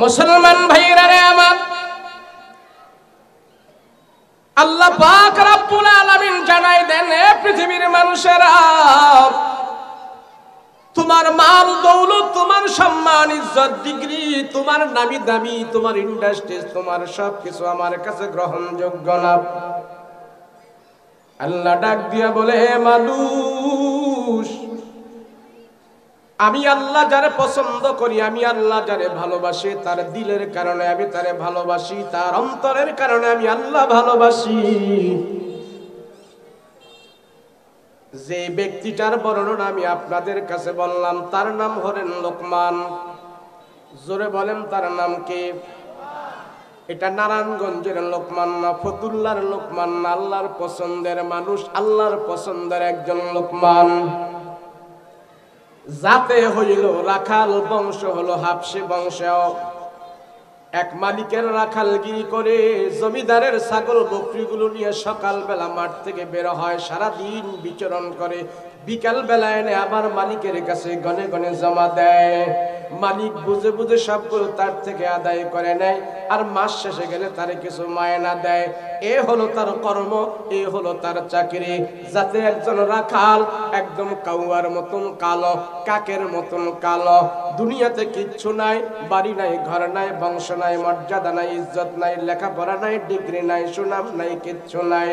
মুসলমান ভাইরা রে আমার, আল্লাহ পাক রব্বুল আলামিন জানাই দেন, এ পৃথিবীর মানুষেরা, তোমার মাল দৌলত, তোমার সম্মান, ইজ্জত, ডিগ্রি, তোমার নামি দামি, তোমার ইন্ডাস্ট্রি, তোমার সবকিছু আমার কাছে গ্রহণযোগ্য না। আল্লাহ ডাক দিয়া বলে, হে মানুষ, আমি আল্লাহ যারে পছন্দ করি, আমি আল্লাহ যারে ভালোবাসি, তার দিলের কারণে আমি তারে ভালোবাসি, তার অন্তরের কারণে আমি আল্লাহ ভালোবাসি। যে ব্যক্তিটার বর্ণনা আমি আপনাদের কাছে বললাম, তার নাম হলেন লোকমান। জোরে বলেন, তার নাম কি? এটা নারায়ণগঞ্জের লোকমান না, ফতুল্লার লোকমান না, আল্লাহর পছন্দের মানুষ, আল্লাহর পছন্দের একজন লোকমান। জাতে হইল রাখাল, বংশ হলো হাবশী বংশ। এক মালিকের রাখালগিরি করে জমিদারের ছাগল বকরিগুলো নিয়ে সকালবেলা মাঠ থেকে বের হয়, সারাদিন বিচরণ করে, বিকাল বেলা এনে আবার মালিকের কাছে গনে গনে জমা দেয়। মালিক বুঝে বুঝে সবগুলো তার থেকে আদায় করে নেয়, আর মাস শেষে গেলে তারে কিছু মায়না দেয়। এ হলো তার কর্ম, এ হলো তার চাকরি। যাতে একজন রাখাল একদম কাউয়ার মতন কালো, কাকের মতন কালো, দুনিয়াতে কিচ্ছু নাই, বাড়ি নাই, ঘর নাই, বংশ নাই, মর্যাদা নাই, ইজ্জত নাই, লেখাপড়া নাই, ডিগ্রি নাই, সুনাম নাই, কিচ্ছু নাই।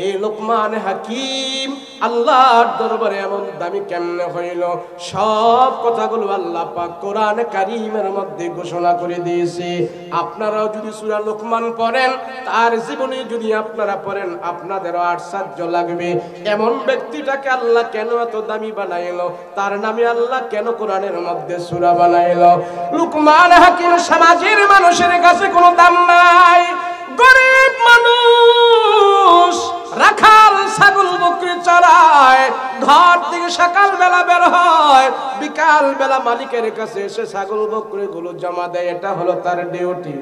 এই লোকমান হাকিম আল্লাহর দরবারে এমন দামি কেমনে হইল? সব কথাগুলো আল্লাহ পাক কোরআন কারীমের মধ্যে ঘোষণা করে দিয়েছে। আপনারাও যদি সূরা লোকমান পড়েন, তার জীবনী যদি আপনারা পড়েন, আপনাদেরও আশ্চর্য লাগবে। এমন ব্যক্তিটাকে আল্লাহ কেন এত দামি বানাইলো? তার নামে আল্লাহ কেন কোরআনের মধ্যে সূরা বানাইলো? লোকমান হাকিম সমাজের মানুষের কাছে কোনো দাম নাই। গরিব মানুষ, রাখাল ছাগল বকরি চড়ায়, ঘর থেকে সকাল বেলা বের হয়, বিকাল বেলা মালিকের কাছে এসে ছাগল বকরি গুলো জমা দেয়। এটা হলো তার ডিউটি।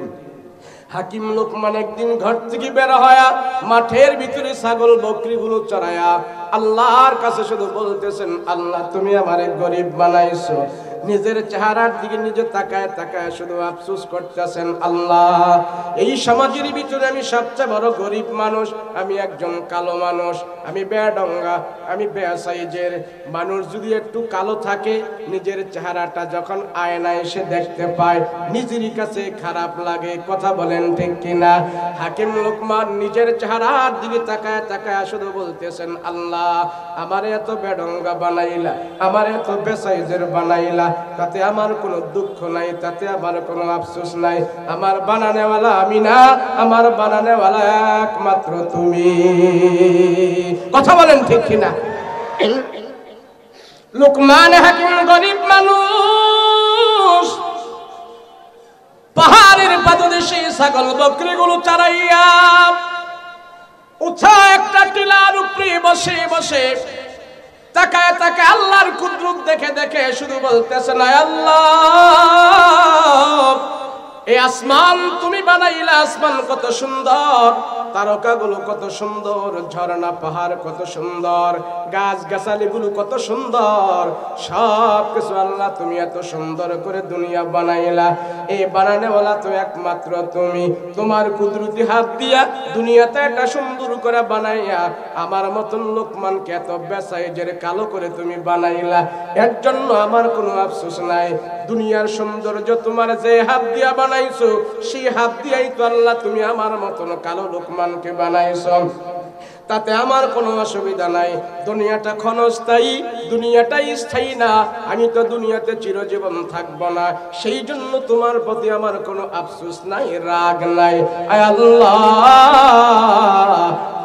হাকিম লোকমান একদিন ঘর থেকে বের হয়া মাঠের ভিতরে ছাগল বকরি গুলো চড়ায়া আল্লাহর কাছে শুধু বলতেছেন, আল্লাহ তুমি আমারে গরিব বানাইছো। নিজের চেহারার দিকে নিজে তাকায় তাকায় শুধু আফসোস করতেছেন, আল্লাহ এই সমাজের ভিতরে আমি সবচেয়ে বড় গরিব মানুষ, আমি একজন কালো মানুষ, আমি বেডঙ্গা, আমি বেসাইজের মানুষ। যদি একটু কালো থাকে, নিজের চেহারাটা যখন আয়নায় এসে দেখতে পায়, নিজেরই কাছে খারাপ লাগে। কথা বলেন ঠিক কিনা? হাকিম লোকমান নিজের চেহারার দিকে তাকায় তাকায় শুধু বলতেছেন, আল্লাহ আমার এত বেডঙ্গা বানাইলা, আমার এত বেসাইজের বানাইলা, তাতে আমার কোনো দুঃখ নাই, তাতে আমার কোনো আফসোস নাই। আমার বানানেওয়ালা আমি না, আমার বানানেওয়ালা একমাত্র তুমি। কথা বলেন ঠিক কিনা? লোকমান হাকিম গরিব মানুষ, পাহাড়ের পাদদেশে ছাগল বকরিগুলো চড়াইয়া উঁচা একটা টিলার উপরে বসে বসে তাকায় তাকায় আল্লাহর কুদরত দেখে দেখে শুধু বলতেছেন, আল্লাহ এই আসমান তুমি বানাইলা, আসমান কত সুন্দর, তারকাগুলো কত সুন্দর, ঝর্ণা পাহাড় কত সুন্দর, গাছ গাছালিগুলো কত সুন্দর, সব কিছু আল্লাহ তুমি এত সুন্দর করে দুনিয়া বানাইলা। এই বানানেওয়ালা তো একমাত্র তুমি। তোমার কুদরতি হাত দিয়া দুনিয়াতে একটা সুন্দর করে বানাইয়া আমার মতন লোকমানকে এত বেসাইজের কালো করে তুমি বানাইলা। এর জন্য আমার কোনো আফসোস নাই। দুনিয়ার সৌন্দর্য তোমার যে হাত দিয়া বানাইছো, সেই হাত দিয়াই তো আল্লাহ তুমি আমার মতন কালো লোকমানকে বানাইছো। তাতে আমার কোনো অসুবিধা নাই। দুনিয়াটা ক্ষণস্থায়ী, দুনিয়াটাই স্থায়ী না। আমি তো দুনিয়াতে চিরজীবন থাকবো না, সেই জন্য তোমার প্রতি আমার কোনো আফসোস নাই, রাগ নাই। আয় আল্লাহ,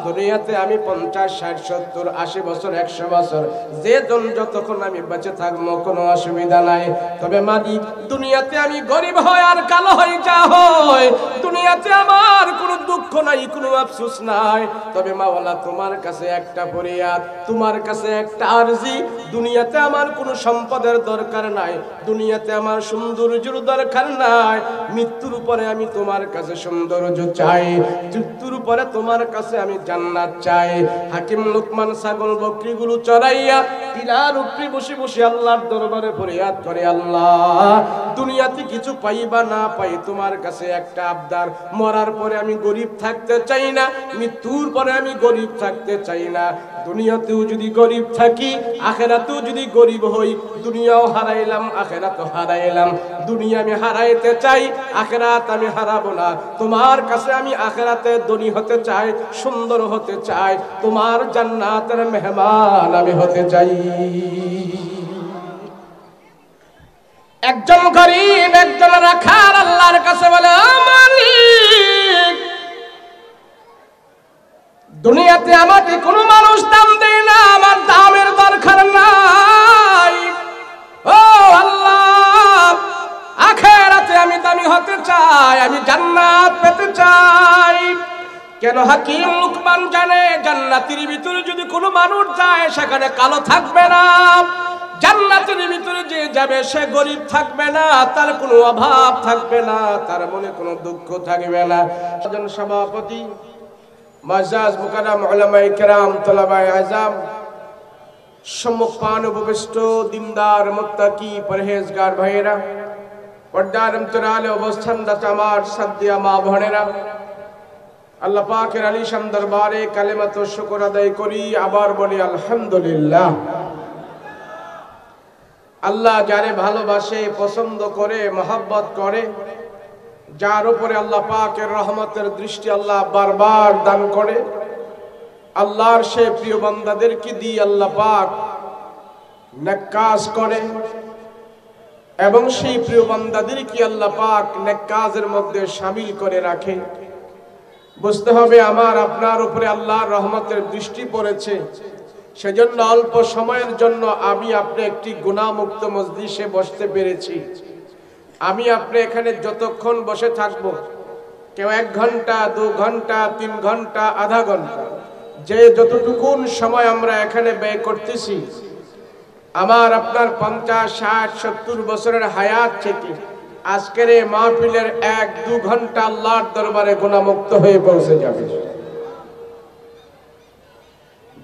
দুনিয়াতে আমি 50, 60, 70, 80 বছর, 100 বছর, যে যতক্ষণ আমি বেঁচে থাকবো কোনো অসুবিধা নাই। তবে মালিক, দুনিয়াতে আমি গরিব হয় আর কালো হয়ে যা হয়, দুনিয়াতে আমার কোনো দুঃখ নাই, কোনো আফসোস নাই। তবে মাওলা তোমার কাছে একটা ফরিয়াদ, তোমার কাছে একটা আরজি, দুনিয়াতে আমার কোনো সম্পদের দরকার নাই, দুনিয়াতে আমার সৌন্দর্যের দরকার নাই, মৃত্যুর পরে আমি তোমার কাছে সৌন্দর্য চাই, মৃত্যুর পরে তোমার কাছে আমি জান্নাত চাই। হাকিম লোকমান ছাগল বকরিগুলো চড়াইয়া টিলার উপরে বসে বসে আল্লাহর দরবারে ফরিয়াদ করে, আল্লাহ দুনিয়াতে কিছু পাই বা না পাই তোমার কাছে একটা আবদার, মরার পরে আমি গরিব থাকতে চাই না, মৃত্যুর পরে আমি গরিব থাকতে চাই না। দুনিয়াতেও যদি গরিব থাকি, আখেরাতেও যদি গরিব হই, দুনিয়াও হারাইলাম আখেরাতও হারাইলাম। দুনিয়া আমি হারাইতে চাই, আখেরাত আমি হারাবো না। তোমার কাছে আমি আখেরাতে ধনী হতে চাই, সুন্দর হতে চাই, তোমার জান্নাতের মেহমান আমি হতে চাই। একজন গরিব একজন রাখাল আল্লাহর কাছে বলে, মালিক দুনিয়াতে আমাকে কোনো মানুষ দাম দেয় না, আমার দামের দরকার নাই। ও আল্লাহ, আখিরাতে আমি দামি হতে চাই, আমি জান্নাত পেতে চাই। কেন? হাকিম লুকমান জানে জান্নাতের ভিতরে যদি কোনো মানুষ যায় সেখানে কালো থাকবে না, জান্নাতের ভিতরে যে যাবে সে গরিব থাকবে না, তার কোনো অভাব থাকবে না, তার মনে কোনো দুঃখ থাকবে না। একজন সভাপতি মাজাজ মুকাররম উলামায়ে কেরাম তলাবায়ে আযম সম্মুখপান উপবিষ্ট দিনদার মুত্তাকি পরহেজগার ভাইয়েরা, পর্দার অন্তরালে অবস্থানরত আমার সাদিয়া মা বোনেরা, আল্লাহ পাকের আলিশান দরবারে কালেমাত ও শুকর আদায় করি, আবার বলি আলহামদুলিল্লাহ। আল্লাহ যারে ভালোবাসে, পছন্দ করে, মহব্বত করে, যার উপরে আল্লাহ পাকের রহমতের দৃষ্টি আল্লাহ বারবার দান করে, আল্লাহর সে প্রিয় বান্দাদেরকে দিয়ে আল্লাহ পাক নেক কাজ করে এবং সেই প্রিয় বান্দাদেরকে আল্লাহ পাক নেক কাজের মধ্যে শামিল করে রাখে। বুঝতে হবে আমার আপনার উপরে আল্লাহর রহমতের দৃষ্টি পড়েছে, সেজন্য অল্প সময়ের জন্য আমি আপনি একটি গুনাহমুক্ত মজলিসে বসতে পেরেছি। আমি আপনি এখানে যতক্ষণ বসে থাকব, কেউ 1 ঘন্টা 2 ঘন্টা 3 ঘন্টা আধা ঘন্টা, যে যতটুকুন সময় আমরা এখানে ব্যয় করতেছি, আমার আপনার 50 60 70 বছরের হায়াত থেকে আজকের এই মাহফিলের 1-2 ঘন্টা আল্লাহর দরবারে গুনাহমুক্ত হয়ে পৌঁছে যাবে।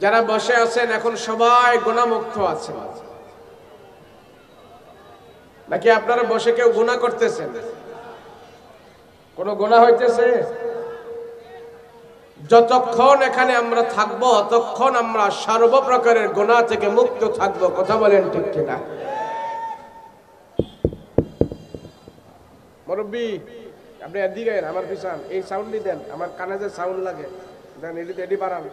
যারা বসে আছেন এখন সবাই গুনাহমুক্ত আছে নাকি? আপনারা বসে কেউ গুনাহ করতেছেন? কোন গুনাহ হইতেছে? যতক্ষণ এখানে আমরা থাকব ততক্ষণ আমরা সর্বপ্রকারের গুনাহ থেকে মুক্ত থাকব। কথা বলেন ঠিক কিনা? মুরব্বি আপনি এদিকে আমার পিছন, এই সাউন্ডই দেন, আমার কানে যে সাউন্ড লাগে দেন, এডি বাড়ান।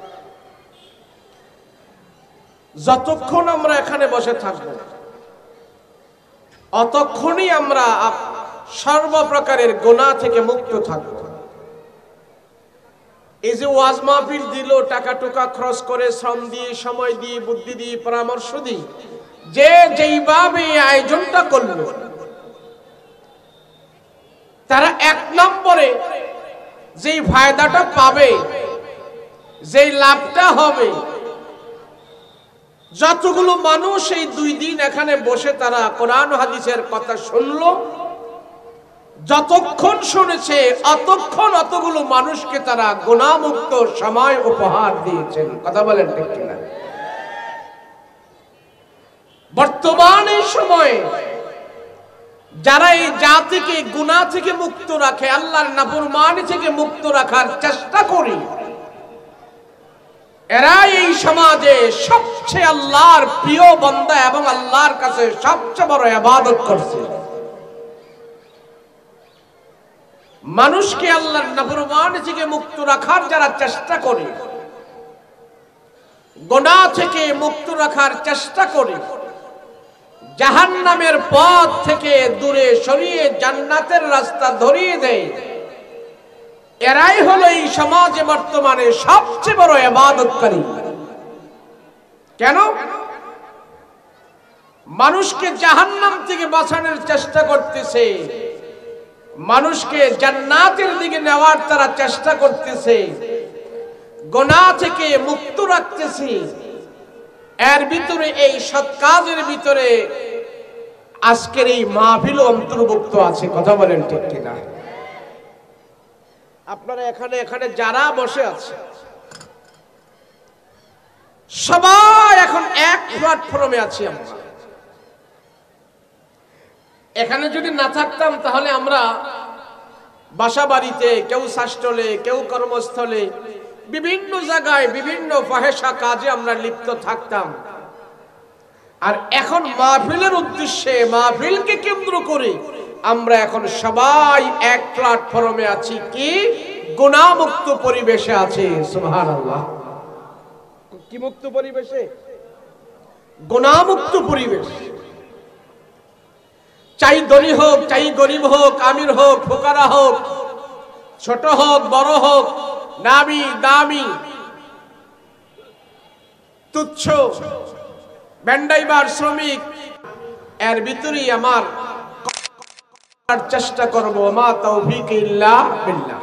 যতক্ষণ আমরা এখানে বসে থাকব অতক্ষণই আমরা সর্বপ্রকারের গুনাহ থেকে মুক্ত থাকব। এই যে ওয়াজ মাহফিল দিল, টাকা টুকা খরচ করে, শ্রম দিয়ে, সময় দিয়ে, বুদ্ধি দিয়ে, পরামর্শ দিয়ে যে যেইভাবে আয়োজনটা করলো, তারা 1 নম্বরে যেই ফায়দাটা পাবে, যেই লাভটা হবে, যতগুলো মানুষ এই 2 দিন এখানে বসে তারা কোরআন হাদিসের কথা শুনলো, যতক্ষণ শুনেছে অতক্ষণ অতগুলো মানুষকে তারা গুনাহমুক্ত সময় উপহার দিয়েছেন। কথা বলেন ঠিক কিনা? বর্তমানে সময়ে যারা এই জাতিকে গুনাহ থেকে মুক্ত রাখে, আল্লাহর নাফরমানি থেকে মুক্ত রাখার চেষ্টা করে, এরা এই সমাজে সবচেয়ে আল্লাহর প্রিয় বান্দা এবং আল্লাহর কাছে সবচেয়ে বড় ইবাদত করছে। মানুষকে আল্লাহর নাফরমানি থেকে মুক্ত রাখার যারা চেষ্টা করে, গুনাহ থেকে মুক্ত রাখার চেষ্টা করে, জাহান্নামের পথ থেকে দূরে সরিয়ে জান্নাতের রাস্তা ধরিয়ে দেয়, এরাই হলো এই সমাজে বর্তমানে সবচেয়ে বড় ইবাদতকারী। কেন? মানুষকে জাহান্নাম থেকে বাঁচানোর চেষ্টা করতেছে, মানুষকে জান্নাতের দিকে নেওয়ার তারা চেষ্টা করতেছে, গুনাহ থেকে মুক্ত রাখতেছে, এর ভিতরে এই সৎ কাজের ভিতরে আজকের এই মাহফিল অন্তর্ভুক্ত আছে। কথা বলেন ঠিক কিনা? আপনারা এখানে এখানে যারা বসে আছে সবাই এখন এক প্ল্যাটফর্মে আছি। আমরা এখানে যদি না থাকতাম তাহলে আমরা বাসা বাড়িতে, কেউ শাসটলে, কেউ কর্মস্থলে, বিভিন্ন জায়গায় বিভিন্ন ফাহেসা কাজে আমরা লিপ্ত থাকতাম। আর এখন মাহফিলের উদ্দেশ্যে, মাহফিলকে কেন্দ্র করে আমরা এখন সবাই এক প্ল্যাটফর্মে আছি। কি গুনাহমুক্ত পরিবেশে আছে। সুবহানাল্লাহ। কি মুক্ত পরিবেশে? গুনাহমুক্ত পরিবেশ। চাই ধনী হোক, চাই গরিব হোক, আমির হোক, ফোকারা হোক, ছোট হোক, বড় হোক, নামি দামি, তুচ্ছ, বেন্ডাইবার, শ্রমিক, এর ভিতরেই আমার চেষ্টা করব। মা তৌফিক ইল্লা বিল্লাহ।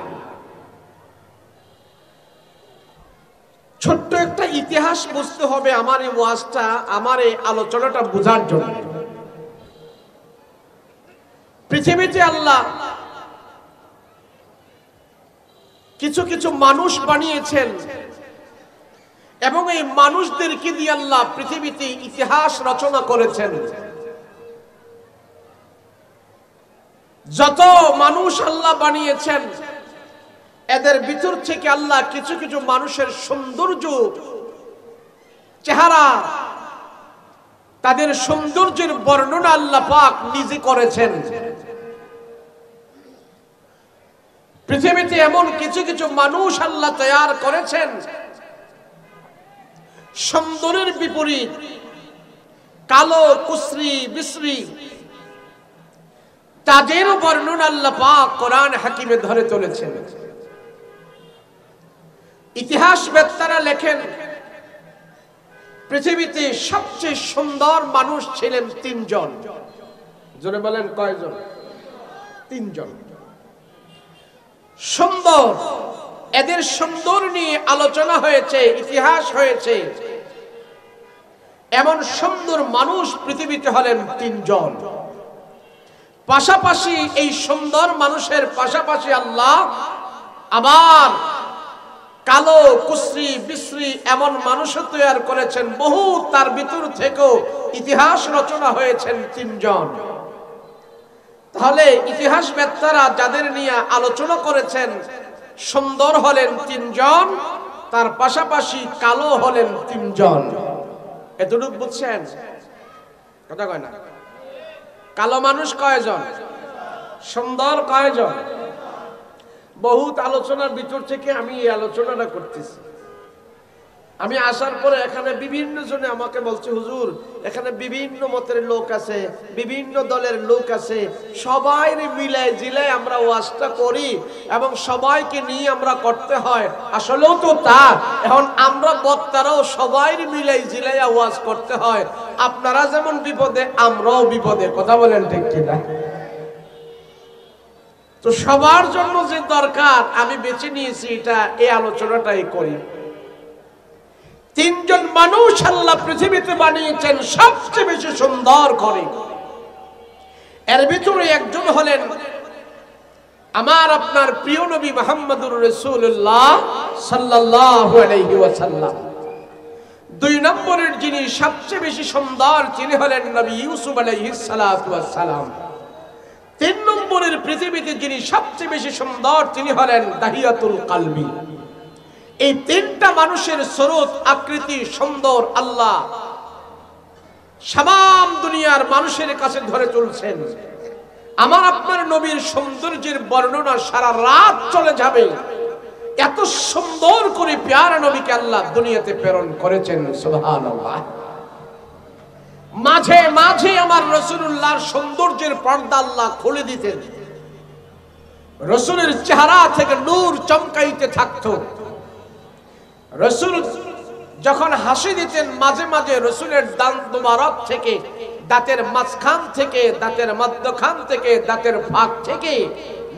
ছোট্ট একটা ইতিহাস বুঝতে হবে আমার এই ওয়াজটা, আমার এই আলোচনাটা বোঝার জন্য। পৃথিবীতে আল্লাহ কিছু কিছু মানুষ বানিয়েছেন এবং এই মানুষদেরকে দিয়ে আল্লাহ পৃথিবীতে ইতিহাস রচনা করেছেন। যত মানুষ আল্লাহ বানিয়েছেন এদের ভিতর থেকে আল্লাহ কিছু কিছু মানুষের সৌন্দর্য, চেহারা, তাদের সৌন্দর্যের বর্ণনা আল্লাহ পাক নিজে করেছেন। পৃথিবীতে এমন কিছু কিছু মানুষ আল্লাহ তৈরি করেছেন সুন্দরের বিপরীত, কালো, কুসরি, বিশ্রী, তাদের বর্ণনা আল্লাহ পাক কোরআন হাকিমে ধরে চলেছেন। ইতিহাসবেত্তারা লেখেন পৃথিবীতে সবচেয়ে সুন্দর মানুষ ছিলেন তিনজন। জোরে বলেন কয়জন? তিনজন। সুন্দর, এদের সুন্দর নিয়ে আলোচনা হয়েছে, ইতিহাস হয়েছে। এমন সুন্দর মানুষ পৃথিবীতে হলেন তিনজন। পাশাপাশি এই সুন্দর মানুষের পাশাপাশি আল্লাহ আবার কালো, কুসরি, বিশ্রী এমন মানুষও তৈরি করেছেন বহু। তার ভিতর থেকেও ইতিহাস রচনা হয়েছেন তিনজন। তাহলে ইতিহাসবেত্তারা যাদের নিয়ে আলোচনা করেছেন সুন্দর হলেন তিনজন, তার পাশাপাশি কালো হলেন তিনজন। এতটুকু বুঝছেন? কথা কয় না? কালো মানুষ কয়জন? সুন্দর কয়জন? বহুত আলোচনার ভিতর থেকে আমি এই আলোচনাটা করতেছি। আমি আসার পরে এখানে বিভিন্ন জনে আমাকে বলছে, হুজুর এখানে বিভিন্ন মতের লোক আছে, বিভিন্ন দলের লোক আছে, সবাই মিলাই জিলাই আমরা ওয়াজটা করি এবং সবাইকে নিয়ে আমরা করতে হয়। আসলেও তো তা। এখন আমরা বক্তারাও সবাই মিলাই জিলাই ওয়াজ করতে হয়। আপনারা যেমন বিপদে আমরাও বিপদে। কথা বলেন ঠিক কিনা? তো সবার জন্য যে দরকার আমি বেছে নিয়েছি এটা, এই আলোচনাটাই করি। তিনজন মানুষ আল্লাহ পৃথিবীতে বানিয়েছেন সবচেয়ে বেশি সুন্দর করে। এর ভিতরে একজন হলেন আমার আপনার প্রিয় নবী মুহাম্মদুর রাসূলুল্লাহ সাল্লাল্লাহু আলাইহি ওয়াসাল্লাম। দুই নম্বরের যিনি সবচেয়ে বেশি সুন্দর তিনি হলেন নবী ইউসুফ আলাইহিস সালাতু ওয়াস সালাম। তিন নম্বরের পৃথিবীতে যিনি সবচেয়ে বেশি সুন্দর তিনি হলেন দাহিয়াতুল কালবি। এই তিনটা মানুষের স্বরূপ, আকৃতি সুন্দর আল্লাহ সামাম দুনিয়ার মানুষের কাছে ধরে চলছেন। আমার আপনার নবীর সৌন্দর্যের বর্ণনা সারা রাত চলে যাবে। এত সুন্দর করে প্যারা নবীকে আল্লাহ দুনিয়াতে প্রেরণ করেছেন। সুবহানাল্লাহ। মাঝে মাঝে আমার রাসূলুল্লাহর সৌন্দর্যের পর্দা আল্লাহ খুলে দিতেন। রাসূলের চেহারা থেকে নূর চমকাইতে থাকতো। রাসূল যখন হাসি দিতেন মাঝে মাঝে রাসূলের দাঁত মোবারক থেকে, দাঁতের মাঝখান থেকে, দাঁতের মধ্যখান থেকে, দাঁতের ফাঁক থেকে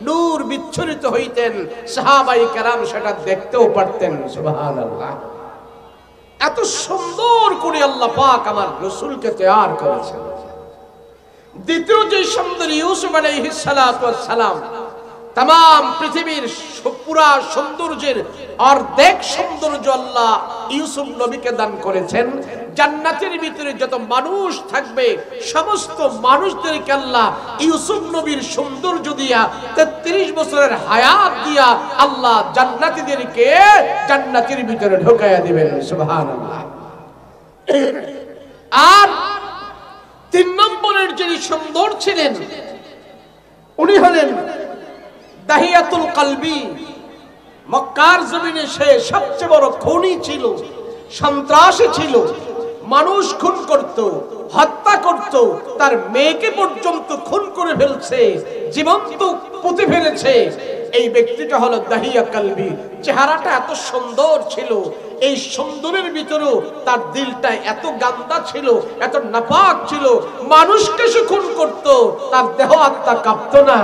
নূর বিচ্ছুরিত হইতেন। সাহাবায়ে কেরাম সেটা দেখতেও পারতেন। সুবহানাল্লাহ। এত সুন্দর করে আল্লাহ পাক আমার রাসূলকে তৈয়ার করেছেন। দ্বিতীয় যে সুন্দর ইউসুফ আলাইহিস সালাতু ওয়াস সালাম तमाम পৃথিবীর পুরা সৌন্দর্যের অর্ধেক সৌন্দর্য আল্লাহ ইউসুফ নবীকে দান করেছেন। জান্নাতের ভিতরে যত মানুষ থাকবে সমস্ত মানুষদেরকে আল্লাহ ইউসুফ নবীর সৌন্দর্য দিয়া 33 বছরের হায়াত দিয়া আল্লাহ জান্নাতীদেরকে জান্নাতের ভিতরে ঢোকায়া দিবেন। সুবহানাল্লাহ। আর 3 নম্বরের যিনি সুন্দর ছিলেন উনি হলেন দাহিয়াতুল কলবি। মক্কার জমিনে সে সবচেয়ে বড় খুনি ছিল, সন্ত্রাসী ছিল, মানুষ খুন করত, হত্যা করত, তার মেয়েকে পর্যন্ত খুন করে ফেলছে, জীবন্ত পুঁতে ফেলেছে। এই ব্যক্তিটা হলো দাহিয়া কলবি। চেহারাটা এত সুন্দর ছিল, এই সুন্দরের ভিতরেও তার দিলটা এত গান্দা ছিল, এত নাপাক ছিল, মানুষকে সে খুন করত, তার দেহ আত্মা কাঁপতো না।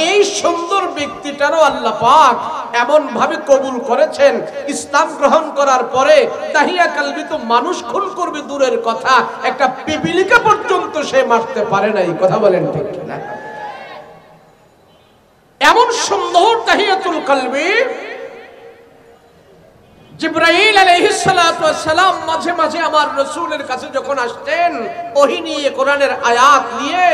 এই সুন্দর ব্যক্তিটারও আল্লাহ পাক এমন ভাবে কবুল করেছেন, ইসলাম গ্রহণ করার পরে দাহিয়া কলবি তো মানুষ খুন করবে দূরের কথা, একটা পিপিলিকা পর্যন্ত সে মারতে পারে নাই। কথা বলেন ঠিক কিনা? এমন সুন্দর দাহিয়াতুল কলবি। জিবরাইল আলাইহিস সালাতু ওয়াস সালাম মাঝে মাঝে আমার রাসূলের কাছে যখন আসতেন ওহী নিয়ে, কোরআনের আয়াত নিয়ে,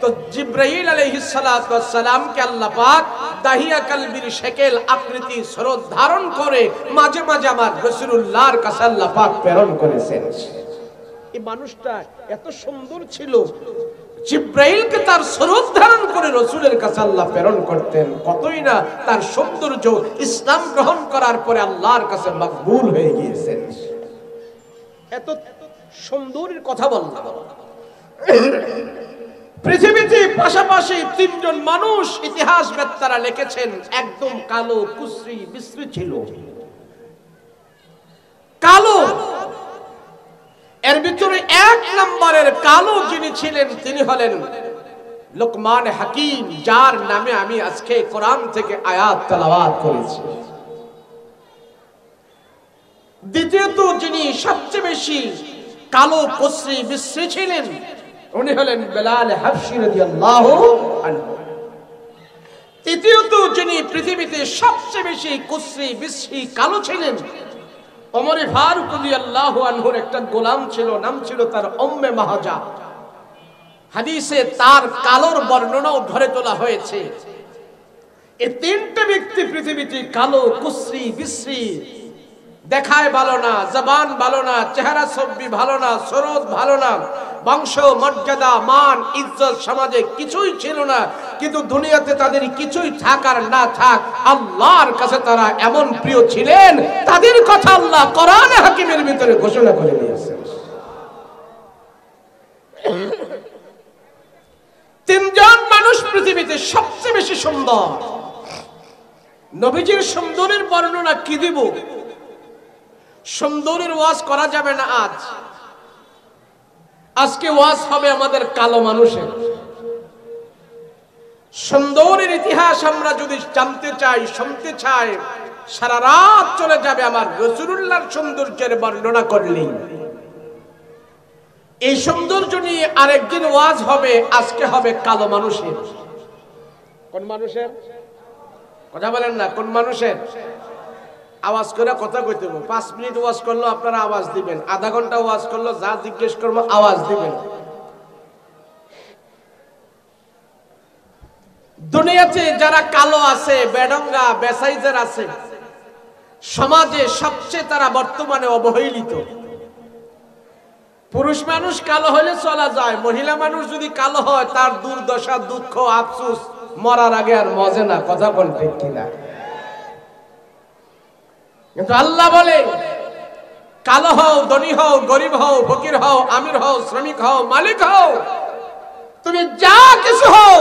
তো জিবরাইল আলাইহিস সালাতু ওয়াস সালামকে আল্লাহ পাক দাহিয়া কলবির শক্ল আকৃতি স্বরূপ ধারণ করে মাঝে মাঝে আমার রাসূলুল্লাহর কাছে আল্লাহ পাক প্রেরণ করেছেন। এই মানুষটা এত সুন্দর ছিল, জিবরাইলকে তার স্বরূপ ধারণ করে রাসূলের কাছে আল্লাহ প্রেরণ করতেন। কতই না তার সৌন্দর্য ইসলাম গ্রহণ করার পরে আল্লাহর কাছে মকবুল হয়ে গিয়েছেন। এত সুন্দরের কথা বললাম। পৃথিবীতে পাশাপাশি 3 জন মানুষ ইতিহাসবেত্তারা লিখেছেন একদম কালো, কুশ্রী, বিশ্রী ছিল, কালো। এর ভিতরে 1 নম্বরের কালো যিনি ছিলেন তিনি হলেন লোকমান হাকিম, যার নামে আমি আজকে কোরআন থেকে আয়াত তেলাওয়াত করেছি। দ্বিতীয়ত যিনি সবচেয়ে বেশি কালো, কুশ্রী, বিশ্রী ছিলেন উনি হলেন বেলাল হাবশী রাদিয়াল্লাহু আনহু। তৃতীয়ত যিনি পৃথিবীতে সবচেয়ে বেশি কুশ্রী, বিশ্রী, কালো ছিলেন ওমর ফারুক রাদিয়াল্লাহু আনহুর একটা গোলাম ছিল, নাম ছিল তার উম্মে মাহাজা। হাদিসে তার কালোর বর্ণনাও ধরে তোলা হয়েছে। এই 3টে ব্যক্তি পৃথিবীতে কালো, কুশ্রী, বিশ্রী, দেখায় ভালো না, জবান ভালো না, চেহারা ছবি ভালো না, সুরত ভালো না, বংশ, মর্যাদা, মান, ইজ্জত সমাজে কিছুই ছিল না। কিন্তু দুনিয়াতে তাদের কিছুই থাক আর না থাক, আল্লাহর কাছে তারা এমন প্রিয় ছিলেন, তাদের কথা আল্লাহ কোরআনে হাকিমের ভিতরে ঘোষণা করে দিয়েছেন। 3 জন মানুষ পৃথিবীতে সবচেয়ে বেশি সুন্দর। নবীজির সুন্দরের বর্ণনা কি দিব? সুন্দরের ওয়াজ করা যাবে না আজকে ওয়াজ হবে আমাদের কালো মানুষের। সুন্দরের ইতিহাস আমরা যদি জানতে চাই, শুনতে চাই, সারা রাত চলে যাবে আমার রাসূলুল্লাহর সৌন্দর্যের বর্ণনা করলেই। এই সৌন্দর্য নিয়ে আরেকদিন ওয়াজ হবে, আজকে হবে কালো মানুষের। কোন মানুষের কথা বলেন না? কোন মানুষের? আওয়াজ করে কথা কইতে হবে। 5 মিনিট ওয়াজ করলো আপনারা আওয়াজ দিবেন, আধা ঘন্টা ওয়াজ করলো যা জিজ্ঞেস করবো আওয়াজ দিবেন। দুনিয়াতে যারা কালো আছে, বেডঙ্গা, বেসাইজের আছে, সমাজে সবচেয়ে তারা বর্তমানে অবহেলিত। পুরুষ মানুষ কালো হলে চলা যায়, মহিলা মানুষ যদি কালো হয় তার দুর্দশা, দুঃখ, আফসোস মরার আগে আর মজে না। কথা বলতে কিনা? কিন্তু আল্লাহ বলে কালো হও, ধনী হও, গরিব হও, ফকির হও, আমির হও, শ্রমিক হও, মালিক হও, তুমি যা কিছু হও,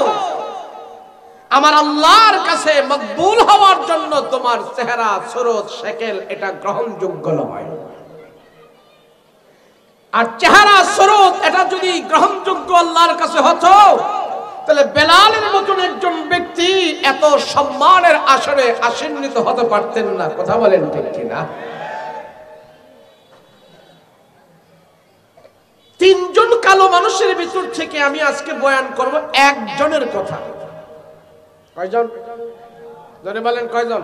আমার আল্লাহর কাছে মকবুল হওয়ার জন্য তোমার চেহারা, সুরত, শক্ল এটা গ্রহণযোগ্য নয়। আর চেহারা, সুরত এটা যদি গ্রহণযোগ্য আল্লাহর কাছে হতো তাহলে বেলালের মতন একজন ব্যক্তি এত সম্মানের আসরে আসীনিত হতে পারতেন না। কথা বলেন ঠিক কিনা? ভিতর থেকে আমি আজকে বয়ান করব একজনের কথা। কয়জন? জোরে বলেন কয়জন?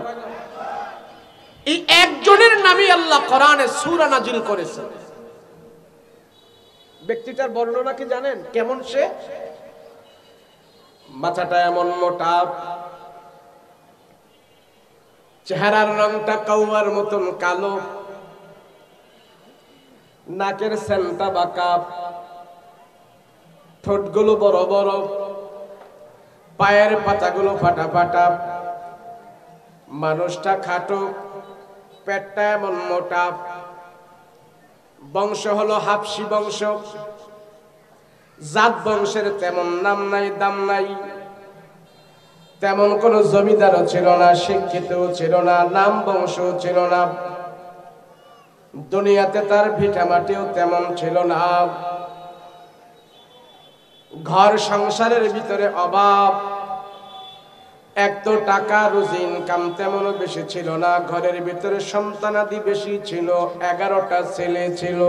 এই একজনের নামে আল্লাহ কোরআনে সূরা নাজিল করেছেন। ব্যক্তিটার বর্ণনা কি জানেন? কেমন সে? মাথাটা এমন মোটা, চেহারার রংটা কাউয়ার মতন কালো, নাকের সেন্টা বাঁকা, ঠোঁটগুলো বড় বড়, পায়ের পাতাগুলো ফাটা ফাটা, মানুষটা খাটো, পেটটা এমন মোটা, বংশ হলো হাবশী বংশ, জাত বংশের তেমন নাম নাই দাম নাই, তেমন কোন জমিদারও ছিল না, শিক্ষিতও ছিল না, নাম বংশও ছিল না, দুনিয়াতে তার ভিটামাটিও তেমন ছিল না, ঘর সংসারের ভিতরে অভাব, এক তো টাকা রুজি ইনকাম তেমনও বেশি ছিল না, ঘরের ভিতরে সন্তানাদি বেশি ছিল, 11টা ছেলে ছিল,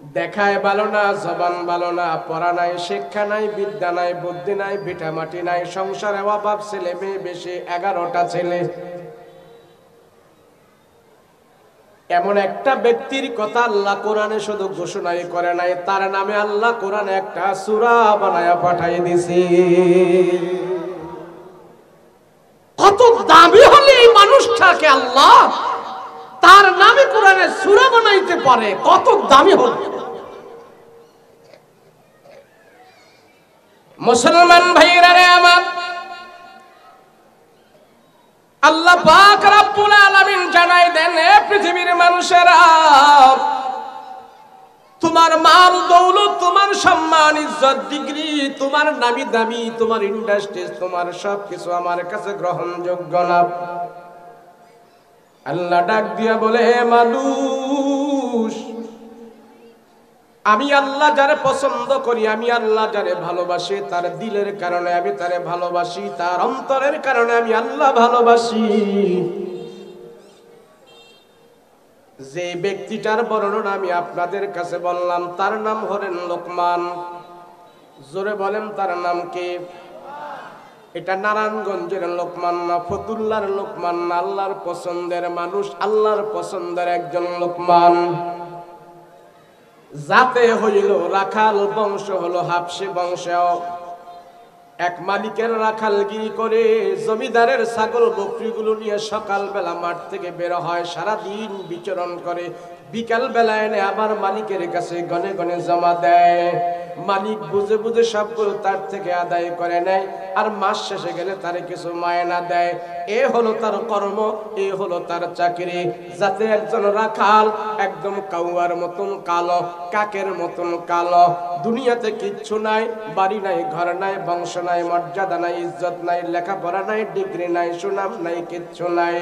দেখায় ভালো না, জবান ভালো না, পড়া নাই, শিক্ষা নাই, বিদ্যা নাই, বুদ্ধি নাই, ভিটামাটি নাই, সংসারে অভাব, ছেলে মেয়ে বেশি, 11টা ছেলে। এমন একটা ব্যক্তির কথা আল্লাহ কোরআনে শুধু ঘোষণাই করে নাই, তার নামে আল্লাহ কোরআনে একটা সূরা বানায়া পাঠাই দিছি। কত দামি হলে এই মানুষটাকে আল্লাহ তার নামে কোরআনে সূরা বানাইতে পারে, কত দামি হলে। মুসলমান ভাইরা রে আমার, আল্লাহ পাক রব্বুল আলামিন জানাই দেন, হে পৃথিবীর মানুষেরা, তোমার মাল দৌলত, তোমার সম্মান, ইজ্জত, ডিগ্রি, তোমার নামি দামি, তোমার ইন্ডাস্ট্রিজ, তোমার সবকিছু আমার কাছে গ্রহণযোগ্য না। আল্লাহ ডাক দিয়া বলে, হে মানুষ, আমি আল্লাহ যারে পছন্দ করি, আমি আল্লাহ যারে ভালোবাসি, তার দিলের কারণে আমি তারে ভালোবাসি, তার অন্তরের কারণে আমি আল্লাহ ভালোবাসি। যে ব্যক্তিটার বর্ণনা আমি আপনাদের কাছে বললাম, তার নাম হলেন লোকমান। জোরে বলেন তার নাম কি? এটা নারায়ণগঞ্জের লোকমান না, ফতুল্লার লোকমান না, আল্লাহর পছন্দের মানুষ, আল্লাহর পছন্দের একজন লোকমান। জাতে হইল রাখাল, বংশ হলো হাবশী বংশ। এক মালিকের রাখালগিরি করে, জমিদারের ছাগল বকরিগুলো নিয়ে সকালবেলা মাঠ থেকে বের হয়, সারাদিন বিচরণ করে, বিকাল বেলা এনে আবার মালিকের কাছে গনে গনে জমা দেয়। মালিক বুঝে বুঝে সবগুলো তার থেকে আদায় করে নেয়, আর মাস শেষে গেলে তারে কিছু মায়না দেয়। এ হলো তার কর্ম, এ হলো তার চাকরি। যাতে একজন রাখাল একদম কাউয়ার মতন কালো, কাকের মতন কালো, দুনিয়াতে কিচ্ছু নাই, বাড়ি নাই, ঘর নাই, বংশ নাই, মর্যাদা নাই, ইজ্জত নাই, লেখাপড়া নাই, ডিগ্রি নাই, সুনাম নাই, কিচ্ছু নাই।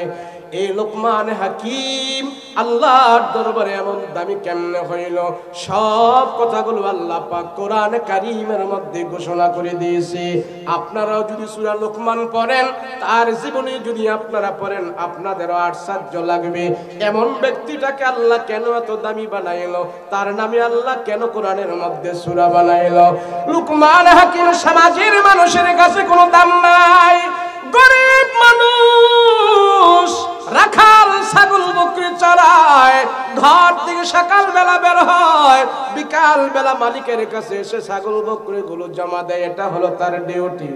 এই লোকমান হাকিম আল্লাহর দরবারে এমন দামি কেমনে হইল? সব কথাগুলো আল্লাহ পাক কোরআন কারীমের মধ্যে ঘোষণা করে দিয়েছে। আপনারাও যদি সূরা লোকমান পড়েন, তার জীবনী যদি আপনারা পড়েন, আপনাদেরও আশ্চর্য লাগবে। এমন ব্যক্তিটাকে আল্লাহ কেন এত দামি বানাইলো? তার নামে আল্লাহ কেন কোরআনের মধ্যে সূরা বানাইলো? লোকমান হাকিম সমাজের মানুষের কাছে কোনো দাম নাই। গরিব মানুষ, রাখাল ছাগল বকরি চড়ায়, ঘর থেকে সকাল বেলা বের হয়, বিকাল বেলা মালিকের কাছে এসে ছাগল বকরি গুলো জমা দেয়। এটা হলো তার ডিউটি।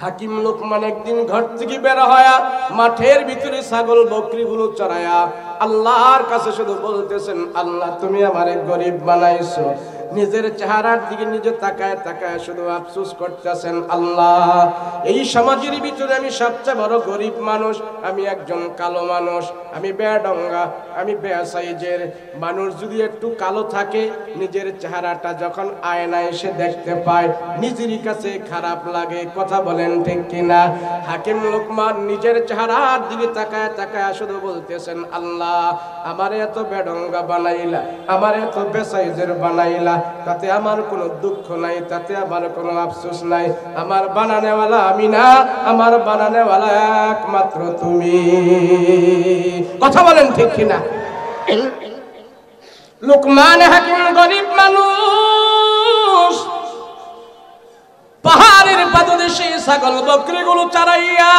হাকিম লোকমান একদিন ঘর থেকে বের হয়া মাঠের ভিতরে ছাগল বকরি গুলো চড়ায়া আল্লাহর কাছে শুধু বলতেছেন, আল্লাহ তুমি আমারে গরিব বানাইছো। নিজের চেহারার দিকে নিজে তাকায় তাকায় শুধু আফসোস করতেছেন, আল্লাহ এই সমাজের ভিতরে আমি সবচেয়ে বড় গরিব মানুষ, আমি একজন কালো মানুষ, আমি বেডঙ্গা, আমি বেসাইজের মানুষ। যদি একটু কালো থাকে, নিজের চেহারাটা যখন আয়নায় এসে দেখতে পায়, নিজেরই কাছে খারাপ লাগে। কথা বলেন ঠিক কিনা? হাকিম লোকমান নিজের চেহারার দিকে তাকায় তাকায় শুধু বলতেছেন, আল্লাহ আমার এত বেডঙ্গা বানাইলা, আমার এত বেসাইজের বানাইলা, তাতে আমার কোনো দুঃখ নাই, তাতে আমার কোনো আফসোস নাই। আমার বানানেওয়ালা আমি না, আমার বানানেওয়ালা একমাত্র তুমি। কথা বলেন ঠিক কিনা? লুকমান হাকিম গরিব মানুষ, পাহাড়ের পাদদেশে ছাগল বকরিগুলো চড়াইয়া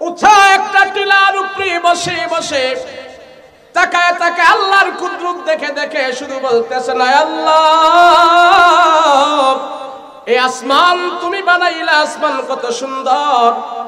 উঁচা একটা টিলার উপরে বসে বসে তাকায় তাকায় আল্লাহর কুদরত দেখে দেখে শুধু বলতেছে না, আল্লাহ এই আসমান তুমি বানাইলা, আসমান কত সুন্দর,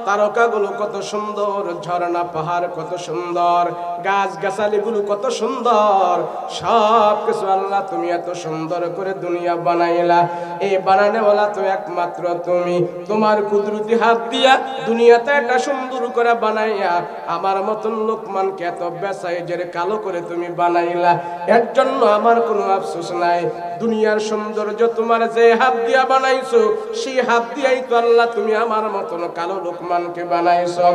তারকাগুলো কত সুন্দর, ঝর্ণা পাহাড় কত সুন্দর, গাছ গাছালিগুলো কত সুন্দর, সব কিছু আল্লাহ তুমি এত সুন্দর করে দুনিয়া বানাইলা। এই বানানেওয়ালা তো একমাত্র তুমি। তোমার কুদরতি হাত দিয়া দুনিয়াতে একটা সুন্দর করে বানাইয়া আমার মতন লোকমানকে এত বেসাইজের কালো করে তুমি বানাইলা। এর জন্য আমার কোনো আফসোস নাই। দুনিয়ার সৌন্দর্য তোমার যে হাত দিয়া বানাইছো, সেই হাত দিয়াই তো আল্লাহ তুমি আমার মতন কালো লোকমানকে বানাইছো।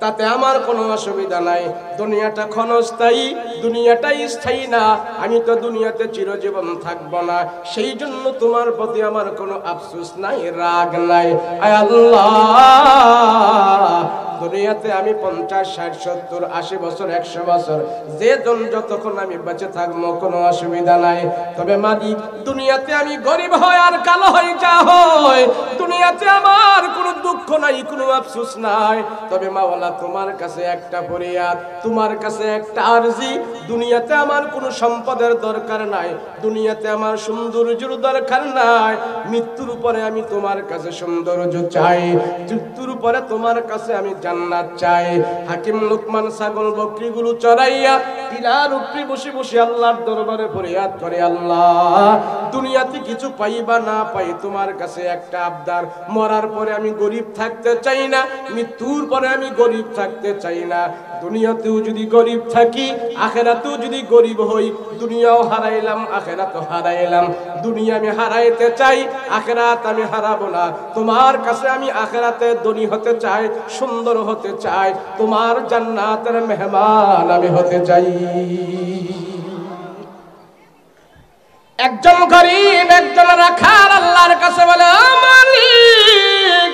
তাতে আমার কোনো অসুবিধা নাই। দুনিয়াটা ক্ষণস্থায়ী, দুনিয়াটাই স্থায়ী না। আমি তো দুনিয়াতে চিরজীবন থাকবো না, সেই জন্য তোমার প্রতি আমার কোনো আফসোস নাই, রাগ নাই। আয় আল্লাহ, দুনিয়াতে আমি 50, 60, 70, 80 বছর, 100 বছর, যে জন যতক্ষণ আমি বেঁচে থাকবো কোনো অসুবিধা নাই। তবে মালিক, দুনিয়াতে আমি গরিব হয় আর কালো হয় যা হয়, দুনিয়াতে আমার কোনো দুঃখ নাই, কোনো আফসোস নাই। তবে মাওলা, তোমার কাছে একটা ফরিয়াদ, তোমার কাছে একটা আরজি। দুনিয়াতে আমার কোনো সম্পদের দরকার নাই, দুনিয়াতে আমার সৌন্দর্যের দরকার নাই। মৃত্যুর পরে আমি তোমার কাছে সৌন্দর্য চাই, মৃত্যুর পরে তোমার কাছে আমি জান্নাত চাই। হাকিম লুকমান ছাগল বকরিগুলো চড়াইয়া টিলার উপরে বসে বসে আল্লাহর দরবারে ফরিয়াদ করে, আল্লাহ দুনিয়াতে কিছু পাই বা না পাই, তোমার কাছে একটা আবদার, মরার পরে আমি গরিব থাকতে চাই না, মৃত্যুর পরে আমি গরিব থাকতে চাই না। দুনিয়াতেও যদি গরিব থাকি, আখেরাতেও যদি গরিব হই, দুনিয়াও হারাইলাম, আখেরাতও হারাইলাম। দুনিয়া আমি হারাইতে চাই, আখেরাত আমি হারাবো না। তোমার কাছে আমি আখেরাতে ধনী হতে চাই, সুন্দর হতে চাই, তোমার জান্নাতের মেহমান আমি হতে চাই। একজন গরিব, একজন রাখাল আল্লাহর কাছে বলে, মালিক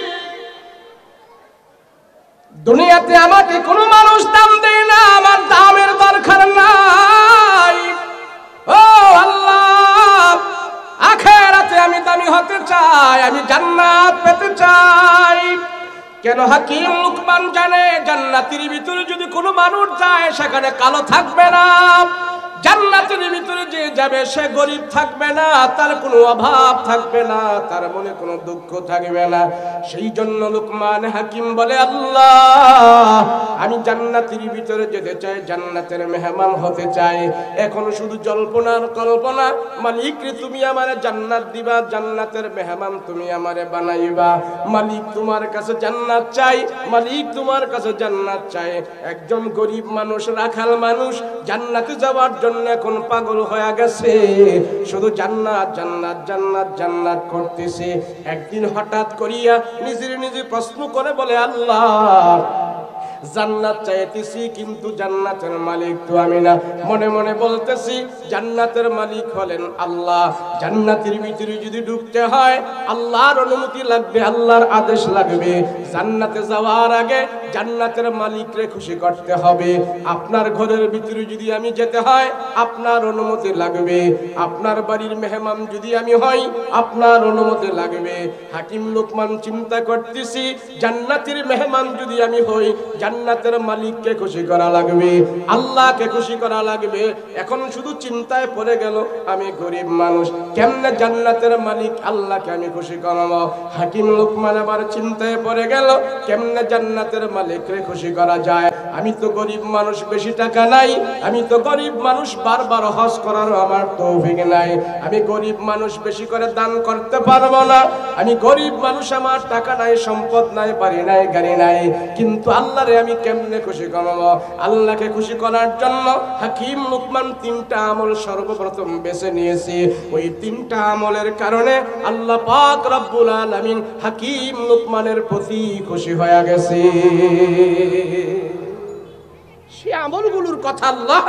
দুনিয়াতে আমাকে কোনো মানুষ দাম দেয় না, আমার দামের দরকার নাই। ও আল্লাহ, আখিরাতে আমি দামি হতে চাই, আমি জান্নাত পেতে চাই। কেন? হাকিম লুকমান জানে জান্নাতের ভিতরে যদি কোনো মানুষ যায় সেখানে কালো থাকবে না, জান্নাতের ভিতরে যে যাবে সে গরিব থাকবে না, তার কোনো অভাব থাকবে না, তার মনে কোনো দুঃখ থাকবে না। সেই জন্য লুকমান হাকিম বলে, আল্লাহ আমি জান্নাতের ভিতরে যেতে চাই, জান্নাতের মেহমান হতে চাই। এখন শুধু জল্পনার কল্পনা, মালিক রে তুমি আমারে জান্নাত দিবা, জান্নাতের মেহমান তুমি আমারে বানাইবা। মালিক তোমার কাছে জান্নাত চাই, মালিক তোমার কাছে জান্নাত চাই। একজন গরিব মানুষ, রাখাল মানুষ জান্নাতে যাওয়ার জন্য এখন পাগল হয়ে গেছে, শুধু জান্নাত জান্নাত জান্নাত জান্নাত করতেছে। একদিন হঠাৎ করিয়া নিজের নিজে প্রশ্ন করে বলে, আল্লাহ জান্নাত চাইতেছি কিন্তু জান্নাতের মালিক তো আমি না। মনে মনে বলতেছি জান্নাতের মালিক হলেন আল্লাহ। জান্নাতের ভিতরে যদি ঢুকতে হয় আল্লাহর অনুমতি লাগবে, আল্লাহর আদেশ লাগবে। জান্নাতে যাওয়ার আগে জান্নাতের মালিককে খুশি করতে হবে। আপনার ঘরের ভিতরে যদি আমি যেতে হয় আপনার অনুমতি লাগবে, আপনার বাড়ির মেহমান যদি আমি হই আপনার অনুমতি লাগবে। হাকিম লুকমান চিন্তা করতেছি জান্নাতের মেহমান যদি আমি হই জান্নাতের মালিককে খুশি করা লাগবে, আল্লাহকে খুশি করা লাগবে। এখন শুধু চিন্তায় পড়ে গেল আমি গরিব মানুষ, কেমনে জান্নাতের মালিক আল্লাহকে আমি খুশি করব। হাকিম লুকমান আবার চিন্তায় পড়ে গেল কেমনে জান্নাতের মালিককে খুশি করা যায়। আমি তো গরিব মানুষ, বেশি টাকা নাই, আমি তো গরিব মানুষ, বারবার হজ করার আমার তৌফিক নাই, আমি গরিব মানুষ, বেশি করে দান করতে পারবো না, আমি গরিব মানুষ, আমার টাকা নাই, সম্পদ নাই, বাড়ি নাই, গাড়ি নাই, কিন্তু আল্লাহরে আমি কেমনে খুশি করব। আল্লাহকে খুশি করার জন্য হাকিম লুকমান 3টা আমল সর্বপ্রথম বেছে নিয়েছি। ওই 3টা আমলের কারণে আল্লাহ পাক রব্বুল আলামিন হাকিম লুকমানের প্রতি খুশি হয়ে গেছে। সেই আমলগুলোর কথা আল্লাহ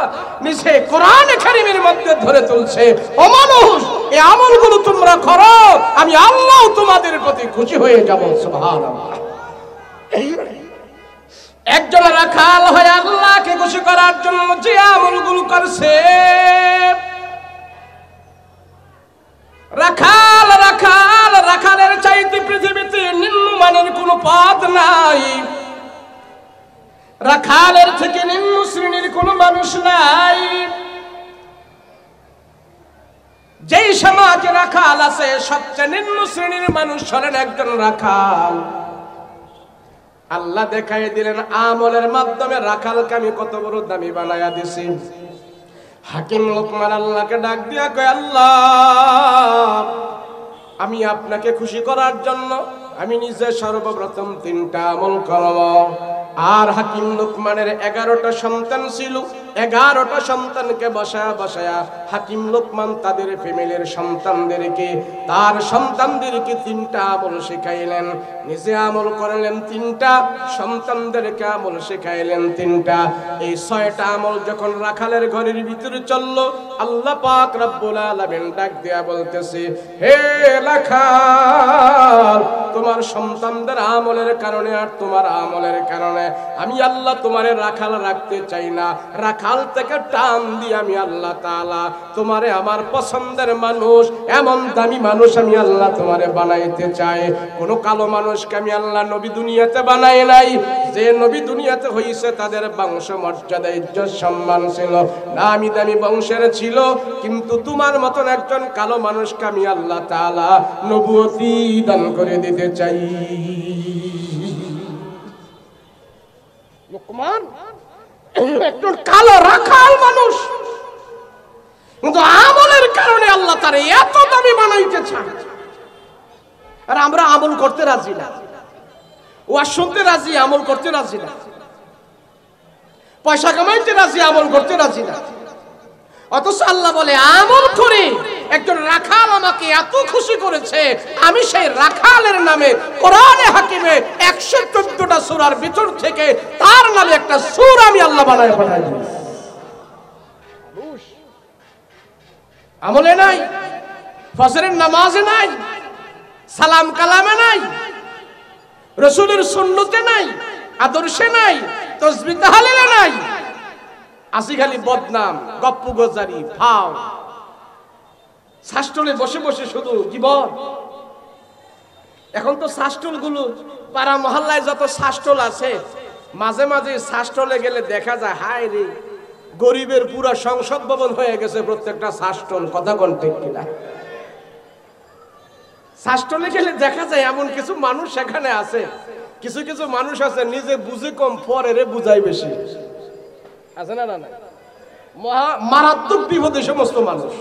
নিজে কোরআন কারীমের মধ্যে ধরে তুলছে। ও মানুষ, এই আমলগুলো তোমরা করো, আমি আল্লাহ তোমাদের প্রতি খুশি হয়ে যাব। সুবহানাল্লাহ। একজন রাখাল হয়ে আল্লাহকে খুশি করার জন্য যে আমলগুলো করছে, রাখাল রাখাল রাখালের চাইতে পৃথিবীতে নিম্নমানের কোনো পদ নাই, রাখালের থেকে নিম্ন শ্রেণীর কোনো মানুষ নাই। যেই সমাজে রাখাল আছে সবচেয়ে নিম্ন শ্রেণীর মানুষ হলেন একজন রাখাল। আল্লাহ দেখাই দিলেন আমলের মাধ্যমে রাখালকে আমি কত বড় দামি বানায়া দিছি। হাকিম লোকমান আল্লাহকে ডাক দিয়া কয়, আল্লাহ আমি আপনাকে খুশি করার জন্য আমি নিজে সর্বপ্রথম 3টা আমল করব। আর হাকিম লোকমানের 11টা সন্তান ছিল, 11টা সন্তানকে বসায়া বসায়া হাকিম লোকমান তাদের ফ্যামিলির সন্তানদেরকে, তার সন্তানদেরকে 3টা আমল শেখাইলেন। নিজে আমল করলেন 3টা, সন্তানদেরকে আমল শেখাইলেন 3টা। এই 6টা আমল যখন রাখালের ঘরের ভিতরে চললো, আল্লাহ পাক রব্বুল আলামিন ডাক দিয়া বলতেছে, হে রাখাল, তোমার সন্তানদের আমলের কারণে আর তোমার আমলের কারণে আমি আল্লাহ তোমারে রাখাল রাখতে চাই না। রাখাল থেকে টান দিয়ে আমি আল্লাহ তাআলা তোমারে আমার পছন্দের মানুষ, এমন দামি মানুষ আমি আল্লাহ তোমারে বানাইতে চাই। কোন কালো মানুষকে আমি আল্লাহ নবী দুনিয়াতে বানাই নাই। যে নবী দুনিয়াতে হইছে তাদের বংশ মর্যাদা ইজ্জত সম্মান ছিল, নামি দামি বংশের ছিল, কিন্তু তোমার মতন একজন কালো মানুষকে আমি আল্লাহ তাআলা নবুয়তি দান করে দিতে চাই। লোকমান একজন কালো রাখাল মানুষ, কিন্তু আমলের কারণে আল্লাহ তারে এত দামি বানাইতে চায়। আর আমরা আমল করতে রাজি না, ওয়াজ শুনতে রাজি, আমল করতে রাজি না, পয়সা কামাইতে রাজি, আমল করতে রাজি না। অথচ আল্লাহ বলে আমল করে একজন রাখাল আমাকে এত খুশি করেছে, আমি সেই রাখালের নামে কোরআনে হাকিমে 114টা সূরার ভিতর থেকে তার নামে একটা সূরা আমি আল্লাহ বানায় পাঠাই দিয়েছি। আমলে নাই, ফজরের নামাজে নাই, সালাম কালামে নাই, রাসূলের সুন্নতে নাই, আদর্শে নাই, তাসবিহ তাহলিলে নাই, আসি খালি বদনাম, গপ্প গজারি, ফাও, শাস্ত্রলে বসে বসে শুধু জীবন। এখন তো শাস্ত্রগুলো পাড়া মহল্লায় যত শাস্ত্র আছে, মাঝে মাঝে শাস্ত্রলে গেলে দেখা যায় হায় রে, গরিবের পুরা সংসদ ভবন হয়ে গেছে প্রত্যেকটা শাস্ত্র। কথা কোন ঠিক কিনা? শাস্ত্রলে গেলে দেখা যায় এমন কিছু মানুষ সেখানে আছে, কিছু কিছু মানুষ আছে নিজে বুঝে কম, পরেরে বুঝাই বেশি। আছে না? না না, মারাত্মক বিপদে সমস্ত মানুষ,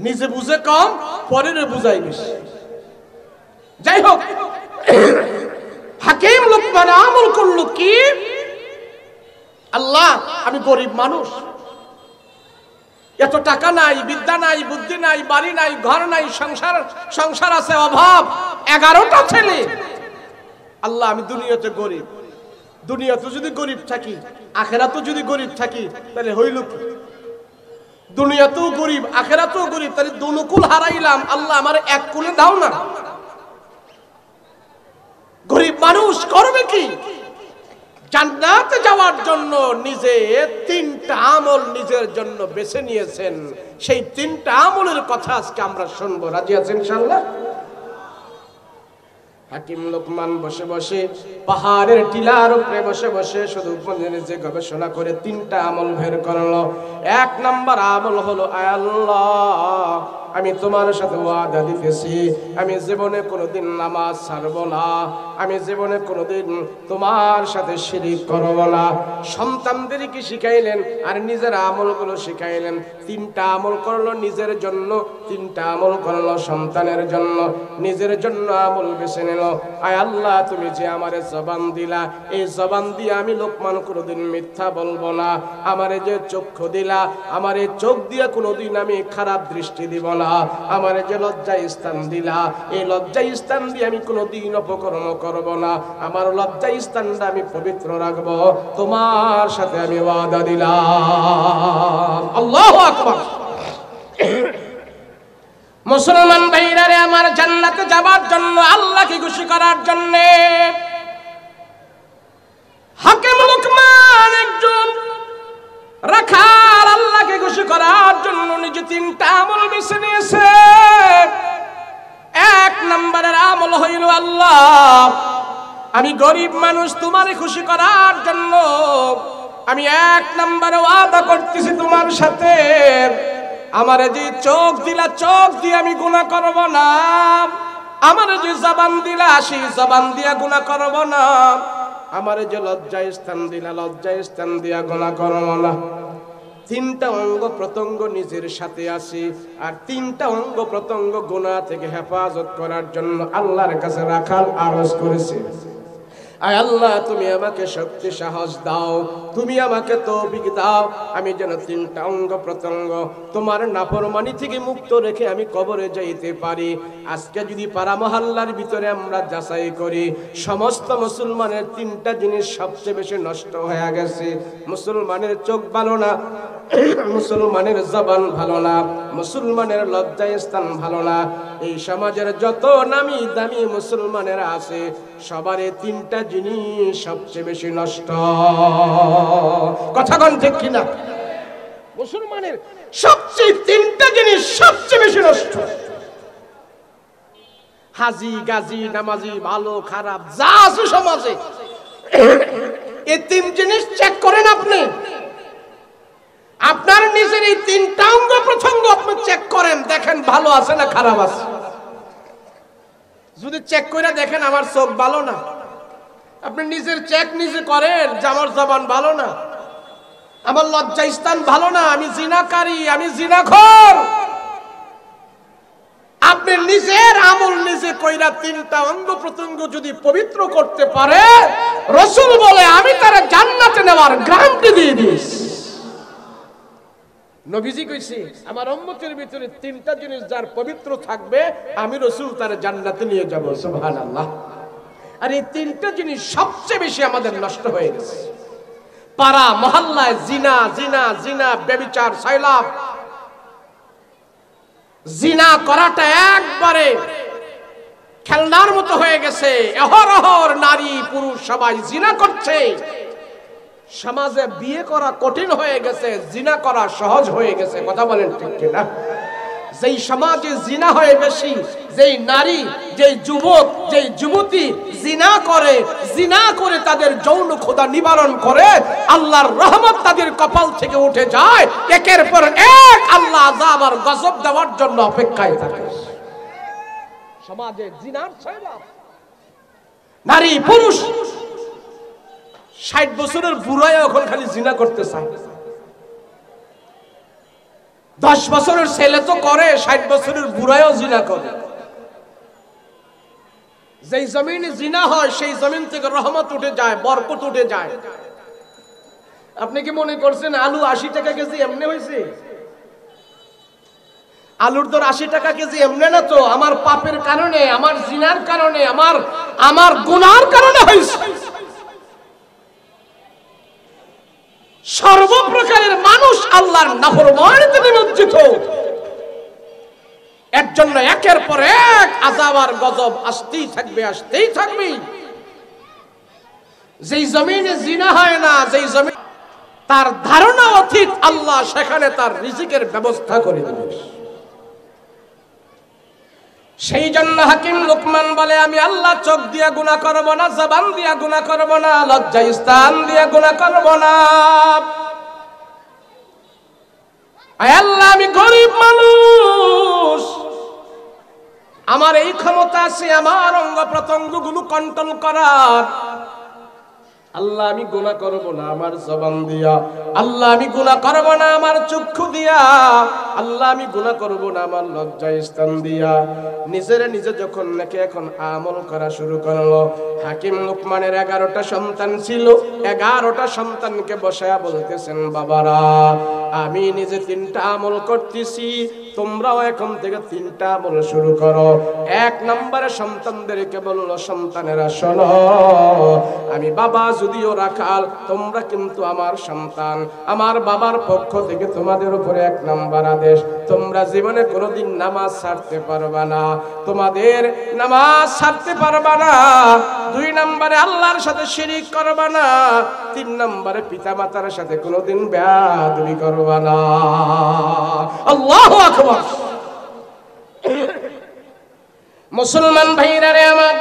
নিজে বুঝে কম, পরের বুঝাই বেশি। যাই হোক, হাকিম লোকমান আমল করলো কি, আল্লাহ আমি গরিব মানুষ, এত টাকা নাই, বিদ্যা নাই, বুদ্ধি নাই, বাড়ি নাই, ঘর নাই, সংসার আছে অভাব, 11টা ছেলে। আল্লাহ আমি দুনিয়াতে গরিব, দুনিয়াতে যদি গরিব থাকি, আখেরাতেও যদি গরিব থাকি, তাহলে হইল কি? দুনিয়াতেও গরিব, আখেরাতেও গরিব, তাহলে দুনুকুল হারাইলাম। আল্লাহ আমার এক কুলে দাও না। গরিব মানুষ করবে কি? জান্নাতে যাওয়ার জন্য নিজে 3টা আমল নিজের জন্য বেছে নিয়েছেন। সেই 3টা আমলের কথা আজকে আমরা শুনবো। রাজি আছেন ইনশাআল্লাহ? হাকিম লোকমান বসে বসে পাহাড়ের টিলার উপরে বসে বসে শুধু নিজে গবেষণা করে 3টা আমল বের করলো। 1 নাম্বার আমল হলো, আয় আল্লাহ আমি তোমার সাথে ওয়াদা দিতেছি, আমি জীবনে কোনোদিন নামাজ ছাড়ব না, আমি জীবনে কোনোদিন তোমার সাথে শিরিক করব না। সন্তানদেরকে শিখাইলেন আর নিজের আমলগুলো শিখাইলেন। 3টা আমল করলো নিজের জন্য, 3টা আমল করলো সন্তানের জন্য, নিজের জন্য আমল বেছে নিল। আয় আল্লাহ তুমি যে আমারে জবান দিলা, এই জবান দিয়ে আমি লোকমান কোনোদিন মিথ্যা বলবো না। আমারে যে চক্ষু দিলা, আমার এই চোখ দিয়ে কোনোদিন আমি খারাপ দৃষ্টি দিব না। আমার যে লজ্জা স্থান দিলা, এই লজ্জা স্থান দিয়ে আমি কোনোদিন অপকর্ম করব না। আমার লজ্জা স্থানটা আমি পবিত্র রাখবো। তোমার সাথে আমি ওয়াদা দিলাম। আল্লাহু আকবার। মুসলমান ভাইরা রে আমার, জান্নাতে যাবার জন্য, আল্লাহকে খুশি করার জন্য হাকিম তিনটা আমল বেছে নিয়েছে। এক নম্বরের আমল হইল, আল্লাহ আমি গরিব মানুষ, তোমারে খুশি করার জন্য আমি এক নম্বরে ওয়াদা করতেছি তোমার সাথে, আমারে যে চোখ দিলা, চোখ দিয়ে আমি গুনাহ করব না। আমারে যে জবান দিলা, সেই জবান দিয়া গুনাহ করব না। আমারে যে লজ্জা স্থান দিলা, লজ্জা স্থান দিয়া গুনাহ করব না। তিনটা অঙ্গ প্রত্যঙ্গ নিজের সাথে আছে, আর তিনটা অঙ্গ প্রত্যঙ্গ গুনাহ থেকে হেফাজত করার জন্য আল্লাহর কাছে রাখাল আরজ করেছে। আয় আল্লাহ, তুমি আমাকে শক্তি সাহস দাও, তুমি আমাকে তৌফিক দাও, আমি যেন তিনটা অঙ্গ প্রত্যঙ্গ তোমার নাফরমানি থেকে মুক্ত রেখে আমি কবরে যাইতে পারি। আজকে যদি পাড়া মহল্লার ভিতরে আমরা যাচাই করি, সমস্ত মুসলমানের তিনটা জিনিস সবচেয়ে বেশি নষ্ট হয়ে গেছে। মুসলমানের চোখ ভালো না, মুসলমানের জবান ভালো না, মুসলমানের লজ্জায় স্থান ভালো না। এই সমাজের যত নামি দামি মুসলমানেরা আছে, সবারই তিনটা জিনিস সবচেয়ে বেশি নষ্ট। কথা কোন ঠিক কিনা? মুসলমানের সবচেয়ে তিনটা জিনিস সবচেয়ে বেশি নষ্ট। হাজি গাজি নামাজি ভালো খারাপ যা আছে সমাজে, এই তিন জিনিস চেক করেন আপনি। আপনার নিজের এই তিনটা অঙ্গ প্রত্যঙ্গ আপনি চেক করেন, দেখেন ভালো আছে না খারাপ আছে। যদি চেক করে দেখেন আমার চোখ ভালো না, আপনি নিজের চেক নিজে করেন যে আমার জবান ভালো না, আমার লজ্জা স্থান ভালো না, আমি জিনাকারী, আমি জিনাখোর। আপনি নিজের আমল নিজে কইরা তিনটা অঙ্গ প্রত্যঙ্গ যদি পবিত্র করতে পারে, রাসূল বলে আমি তারে জান্নাতে নেওয়ার গ্যারান্টি দিয়ে দিয়েছি। নবীজি কইছে আমার উম্মতের ভিতরে তিনটা জিনিস যার পবিত্র থাকবে, আমি রাসূল তারে জান্নাতে নিয়ে যাব। সুবহানাল্লাহ। আর এই তিনটা জিনিস সবচেয়ে বেশি আমাদের নষ্ট হয়ে গেছে। পাড়া মহল্লায় জিনা জিনা জিনা, ব্যভিচার, সাইলাব, জিনা করাটা একবারে খেলনার মতো হয়ে গেছে। অহরহর নারী পুরুষ সবাই জিনা করছে। সমাজে বিয়ে করা কঠিন হয়ে গেছে, জিনা করা সহজ হয়ে গেছে। কথা বলেন ঠিক কিনা? যেই সমাজে জিনা হয় বেশি, যেই নারী, যেই যুবক, যেই যুবতী জিনা করে তাদের যৌন ক্ষুধা নিবারণ করে, আল্লাহর রহমত তাদের কপাল থেকে উঠে যায়। একের পর এক আল্লাহ আযাব আর গজব দেওয়ার জন্য অপেক্ষায় থাকে। সমাজে জিনার ছাইলাম, নারী পুরুষ 60 বছরের বুড়ায় এখন খালি জিনা করতে চায়। 10 বছরের ছেলে তো করে, 60 বছরের বুড়ায়ও জিনা করে। যেই জমিনে জিনা হয় সেই জমিন থেকে রহমত উঠে যায়, বরকত উঠে যায়। আপনি কি মনে করছেন আলু 80 টাকা কেজি এমনি হয়েছে? আলুর দর 80 টাকা কেজি এমনি না তো, আমার পাপের কারণে, আমার জিনার কারণে, আমার গুনার কারণে হয়েছে। সর্বপ্রকারের মানুষ আল্লাহর নাফরমানিতে নিমজ্জিত। এর জন্য একের পর এক আযাব আর গজব আসতেই থাকবে, আসতেই থাকবে। যেই জমিনে জিনা হয় না, যেই জমিন তার ধারণা অতীত, আল্লাহ সেখানে তার রিজিকের ব্যবস্থা করে দেবে। সেই জন্য হাকিম লুকমান বলে, আমি আল্লাহ চোখ দিয়া গুনাহ করব না, জবান দিয়া গুনাহ করব না, লজ্জা স্থান দিয়া গুনাহ করব না। আয় আল্লাহ, আমি গরিব মানুষ, আমার এই ক্ষমতা আছে আমার অঙ্গ প্রত্যঙ্গগুলো কন্ট্রোল করার। আল্লাহ আমি গুনাহ করব না আমার জবান দিয়া, আল্লাহ আমি গুনাহ করব না আমার চক্ষু দিয়া, আল্লাহ আমি গুনাহ করব না আমার লজ্জা স্থান দিয়া। নিজে যখন নাকি এখন আমল করা শুরু করলো। হাকিম লুকমানের 11টা সন্তান ছিল, 11টা সন্তানকে বসায়া বলতেছেন, বাবারা আমি নিজে 3টা আমল করতেছি, তোমরাও এখন থেকে 3টা আমল শুরু করো। 1 নম্বরে সন্তানদেরকে বললো, সন্তানেরা শোনো, আমি বাবা যদিও রাখাল, তোমরা কিন্তু আমার সন্তান। আমার বাবার পক্ষ থেকে তোমাদের উপরে 1 নাম্বার আদেশ, তোমরা জীবনে কোনোদিন নামাজ ছাড়তে পারবা না, তোমাদের নামাজ ছাড়তে পারবা না। 2 নম্বরে আল্লাহর সাথে শিরিক করবা না। 3 নম্বরে পিতামাতার সাথে কোনোদিন বেয়াদবি করবা না। আল্লাহু আকবার। মুসলমান ভাইরা রে আমার,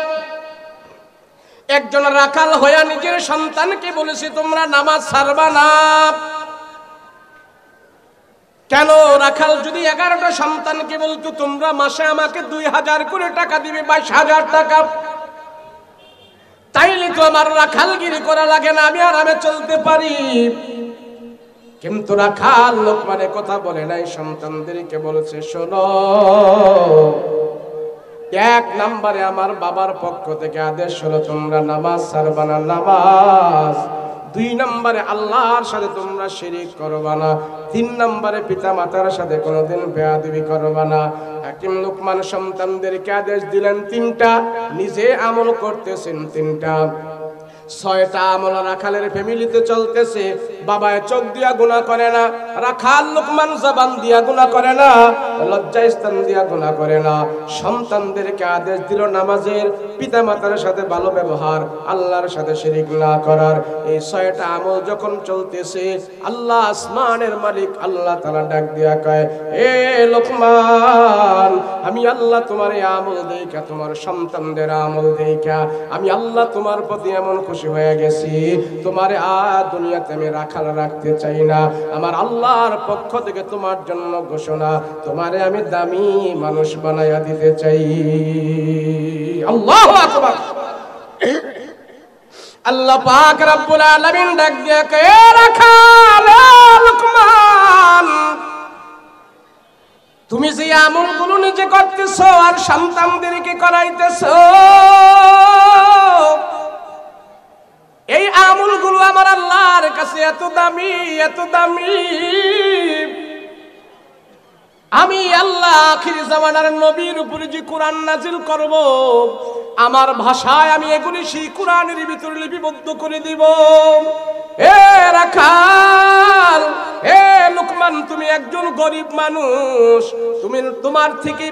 একজন রাখাল হইয়া নিজের সন্তানকে বলেছে তোমরা নামাজ ছাড়বা না। কেন? রাখাল যদি 11টা সন্তানকে বলতো তোমরা মাসে আমাকে 2000 করে টাকা দিবে, 22,000 টাকা, তাইলে তো আমার রাখালগিরি করা লাগে না, আমি আরামে চলতে পারি। কিন্তু রাখাল লোকমানে কথা বলে নাই, সন্তানদেরকে বলেছে শোনো, 1 নম্বরে আমার বাবার পক্ষ থেকে আদেশ হলো তোমরা নামাজ ছাড়বা না, নামাজ। 2 নম্বরে আল্লাহর সাথে তোমরা শিরিক করবা না। 3 নম্বরে পিতা মাতার সাথে কোনোদিন বেয়াদবি করবা না। হাকিম লোকমান সন্তানদেরকে আদেশ দিলেন 3টা, নিজে আমল করতেছেন 3টা। 6টা আমল রাখালের ফ্যামিলিতে চলতেছে। বাবায় চোখ দিয়া গুনাহ করে না, রাখাল লোকমান জবান দিয়া গুনাহ করে না, লজ্জাস্থান দিয়া গুনাহ করে না। সন্তানদেরকে আদেশ দিল নামাজের, পিতামাতার সাথে ভালো ব্যবহার, আল্লাহর সাথে শিরিক না করার। এই 6টা আমল যখন চলতেছে, আল্লাহ আসমানের মালিক আল্লাহ তাআলা ডাক দিয়া কয়, এ লোকমান, আমি আল্লাহ তোমার এই আমল দেইখা, তোমার সন্তানদের আমল দেইখা আমি আল্লাহ তোমার প্রতি এমন খুশি হয়ে গেছি, তোমারে আর দুনিয়াতে আমি রাখাল রাখতে চাই না। আমার আল্লাহর পক্ষ থেকে তোমার জন্য ঘোষণা, তোমারে আমি দামি মানুষ বানাইয়া দিতে চাই। আল্লাহু আকবার। আল্লাহ পাক রব্বুল আলামিন ডাক দিয়া কয়, রাখাল লোকমান, তুমি যে আমলগুলো নিজে করতেছো আর সন্তানদেরকে করাইতেছো, এই আমলগুলো আমার আল্লাহর কাছে এত দামি, এত দামি। আমি আল্লাহ আখির জামানার নবীর উপরে যে কোরআন নাজিল করব, আমার ভাষায় আমি এগুলি সেই কোরআনের ভিতরে লিপিবদ্ধ করে দিব। এ রাখাল, এ লোকমান, তুমি একজন গরিব মানুষ, তুমি তোমার থেকে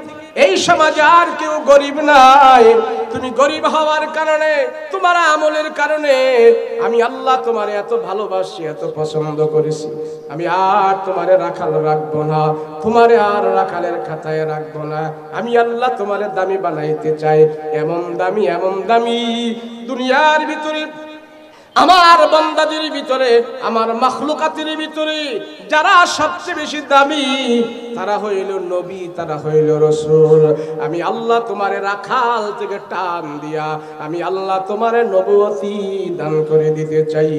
এই সমাজে আর কেউ গরিব নাই। তুমি গরিব হওয়ার কারণে, তোমার আমলের কারণে আমি আল্লাহ তোমারে এত ভালোবাসি, এত পছন্দ করেছি। আমি আর তোমারে রাখাল রাখবো না, তোমারে আর রাখালের খাতায় রাখবো না। আমি আল্লাহ তোমারে দামি বানাইতে চাই, এমন দামি, এমন দামি। দুনিয়ার ভিতরে আমার বান্দাদের ভিতরে, আমার মাখলুকাতের ভিতরে যারা সবচেয়ে বেশি দামি, তারা হইল নবী, তারা হইল রাসূল। আমি আল্লাহ তোমারে রাখাল থেকে টান দিয়া আমি আল্লাহ তোমারে নবুয়তি দান করে দিতে চাই।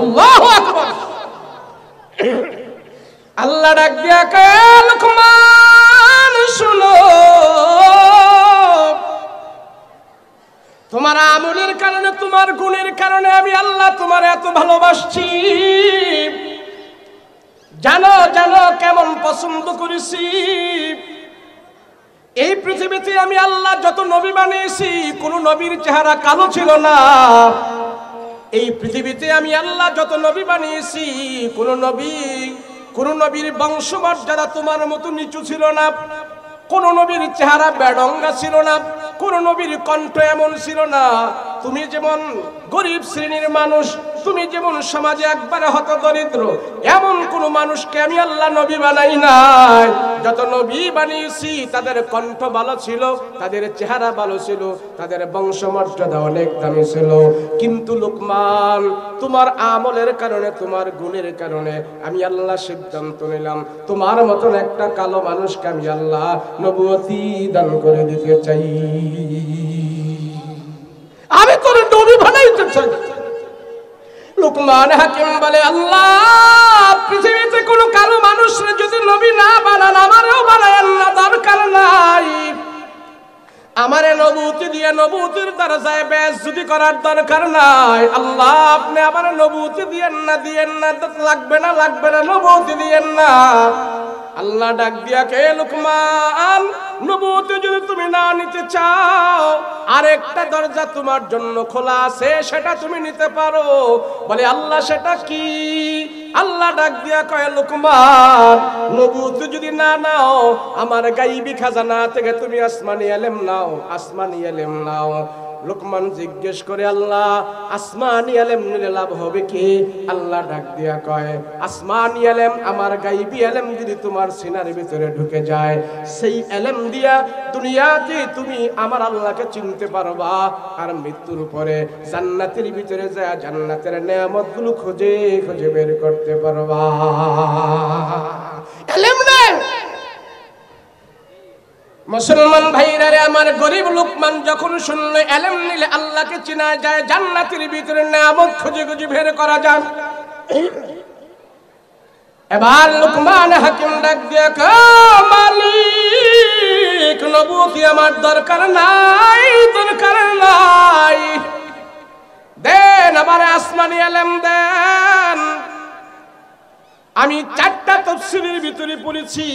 আল্লাহু আকবার। আল্লাহ ডাক দিয়া কয়, লোকমান শুনো, তোমার আমলের কারণে, তোমার গুণের কারণে আমি আল্লাহ তোমার এত ভালোবাসছি। জানো, জানো কেমন পছন্দ করেছি। এই পৃথিবীতে আমি আল্লাহ যত নবী বানিয়েছি, কোন নবীর চেহারা কালো ছিল না। এই পৃথিবীতে আমি আল্লাহ যত নবী বানিয়েছি, কোন নবীর বংশমর্যাদা তোমার মতো নিচু ছিল না। কোন নবীর চেহারা বেডঙ্গা ছিল না, কোন নবীর কণ্ঠ এমন ছিল না। তুমি যেমন গরিব শ্রেণীর মানুষ, তুমি যেমন সমাজে একবারে হতদরিদ্র, এমন কোন মানুষকে আমি আল্লাহ নবী বানাই নাই। যত নবী বানিয়েছি তাদের কণ্ঠ ভালো ছিল, তাদের চেহারা ভালো ছিল, তাদের বংশমর্যাদা অনেক দামি ছিল। কিন্তু লোকমান, তোমার আমলের কারণে, তোমার গুণের কারণে আমি আল্লাহ সিদ্ধান্ত নিলাম, তোমার মতন একটা কালো মানুষকে আমি আল্লাহ নবুয়তি দান করে দিতে চাই। আমি তোর নবী বানাইতে চাই। লোকমান হাকিম বলে, আল্লাহ পৃথিবীতে কোন কালো মানুষের যদি নবী না বানান, আমারও বানায় না, দরকার নাই। আমারে নবুয়তি দিয়ে নবুয়তির দরজায় বেইজ্জতি করার দরকার নাই। আল্লাহ আপনি আমারে নবুয়তি দিয়েন না, দিয়েন না, লাগবে না, লাগবে না, নবুয়তি দিয়েন না। আল্লাহ ডাক দিয়া কে, লোকমান, নবুয়তি যদি তুমি না নিতে চাও, আরেকটা দরজা তোমার জন্য খোলা আছে, সেটা তুমি নিতে পারো। বলে আল্লাহ সেটা কি? আল্লাহ ডাক দিয়া কয় লোকমান, নবুয়ত যদি না নাও, আমার গায়বী খাজানা থেকে তুমি আসমানি ইলম নাও, আসমানি ইলম নাও। লোকমান জিজ্ঞেস করে, আল্লাহ আসমানি ইলম নিলে লাভ হবে কি? আল্লাহ ডাক দিয়া কয়, আসমানি ইলম আমার গায়বী ইলম যদি তোমার সিনার ভিতরে ঢুকে যায়, সেই ইলম দিয়া দুনিয়াতে তুমি আমার আল্লাহকে চিনতে পারবা, আর মৃত্যুর পরে জান্নাতের ভিতরে যায় জান্নাতের নেয়ামতগুলো খুঁজে খুঁজে বের করতে পারবা। ইলম নেই। মুসলমান ভাইরা রে আমার, গরিব লোকমান যখন শুনলো ইলম নিলে আল্লাহকে চেনা যায়, জান্নাতের ভিতরে নেয়ামত খুঁজে খুঁজে বের করা যায়, এবার লোকমান হাকিম ডাক দিয়ে কয়, মালিক নবুয়তি আমার দরকার নাই, দরকার নাই, দেন আমার আসমানি ইলম দেন। আমি 4টা তাফসীরের ভিতরে পড়েছি,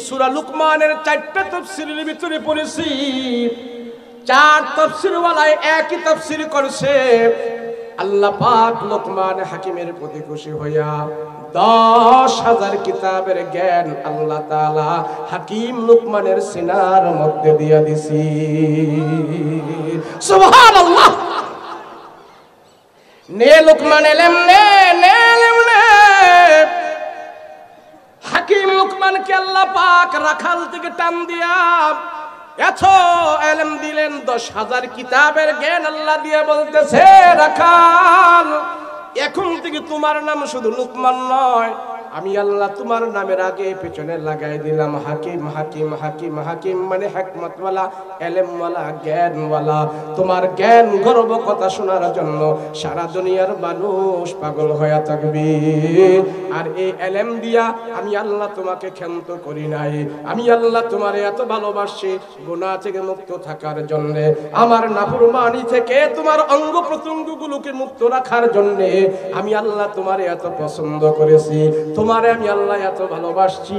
সূরা লুকমানের 4টা তাফসীরের ভিতরে পড়েছি, 4 তাফসীরওয়ালায় একই তাফসীর করছে। আল্লাহ পাক লোকমান হাকিমের প্রতি খুশি হইয়া 10,000 কিতাবের জ্ঞান আল্লাহ তাআলা হাকিম লোকমানের সিনার মধ্যে দিয়া দিছি। সুবহানাল্লাহ। নে লোকমান ইলম নে, নে ইলম নে। হাকিম লোকমানকে আল্লাহ পাক রাখাল থেকে টান দিয়া এত ইলম দিলেন, 10,000 কিতাবের জ্ঞান আল্লাহ দিয়ে বলতেছে, রাখাল এখন থেকে তোমার নাম শুধু লোকমান নয়, আমি আল্লাহ তোমার নামের আগে পেছনে লাগাই দিলাম হাকিম। হাকিম হাকিম হাকিম মানে হিকমতওয়ালা, ইলমওয়ালা, জ্ঞানওয়ালা। তোমার জ্ঞান গর্ব কথা শোনার জন্য সারা দুনিয়ার মানুষ পাগল হয়ে থাকবে। আর এই ইলম দিয়া আমি আল্লাহ তোমাকে ক্ষান্ত করি নাই, আমি আল্লাহ তোমার এত ভালোবাসি গুনাহ থেকে মুক্ত থাকার জন্য, আমার নাফরমানি থেকে তোমার অঙ্গ প্রত্যঙ্গগুলোকে মুক্ত রাখার জন্য আমি আল্লাহ তোমার এত পছন্দ করেছি, তোমারে আমি আল্লাহ এত ভালোবাসছি।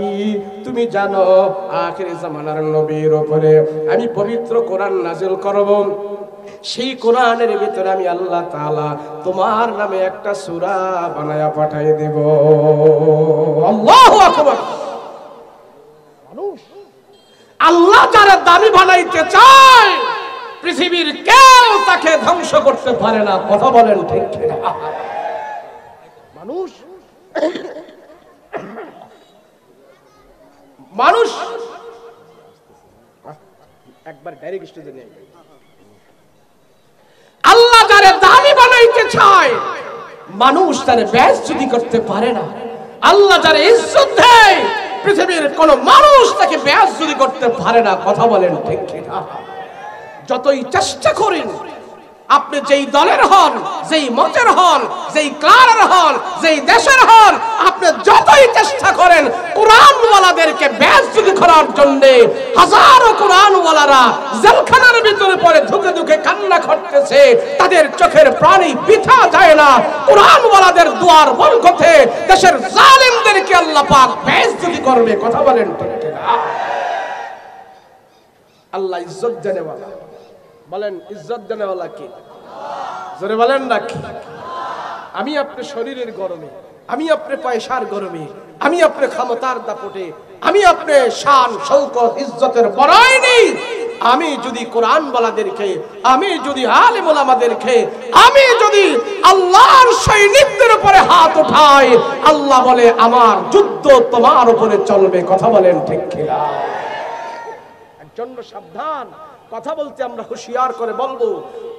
তুমি জানো আখিরি জামানার নবীর উপরে আমি পবিত্র কোরআন নাযিল করব, সেই কোরআনের ভিতরে আমি আল্লাহ তাআলা তোমার নামে একটা সূরা বানায়া পাঠিয়ে দেব। আল্লাহু আকবার। আল্লাহ যারা দামি বানাইতে চায়, পৃথিবীর কেউ তাকে ধ্বংস করতে পারে না। কথা বলেন ঠিক কিনা? মানুষ মানুষ একবার ডাইরেক্ট স্টেজে নিয়ে আল্লাহ যারে দামি বানাইতে চায়, মানুষ তারে বেইজ্জতি করতে পারে না। আল্লাহ যারে ইজ্জত দেয়, পৃথিবীর কোন মানুষ তাকে বেইজ্জতি করতে পারে না। কথা বলেন ঠিক কিনা? যতই চেষ্টা করেন, আপনি যেই দলের হন, যেই মতের হন, যেই ক্লাবের হন, যেই দেশের হন, আপনি যতই চেষ্টা করেন কোরআনওয়ালাদেরকে বেইজ্জতি করার জন্য, হাজারো কোরআনওয়ালারা জেলখানার ভিতরে পড়ে ধুকে ধুকে কান্না করতেছে, তাদের চোখের পানি বৃথা যায় না। কোরআনওয়ালাদের দুয়ার বরকতে দেশের জালিমদেরকে আল্লাহ পাক বেইজ্জতি করবে। কথা বলেন ঠিক কিনা? আল্লাহ ইজ্জত দেনেওয়ালা। বলেন ইজ্জত দেনেওয়ালা কি? জোরে বলেন না কি? আমি আপনার শরীরের গরমে, আমি আপনার পয়সার গরমে, আমি আপনার ক্ষমতার দাপটে, আমি আপনার শান শৌকত ইজ্জতের বড়াই নেই, আমি যদি কোরআনওয়ালাদেরকে, আমি যদি আলেম ওলামাদেরকে, আমি যদি আল্লাহর সৈনিকদের উপরে হাত উঠাই, আল্লাহ বলে আমার যুদ্ধ তোমার উপরে চলবে। কথা বলেন ঠিক কিনা? একজন সাবধান। কথা বলতে আমরা হুঁশিয়ার করে বলবো,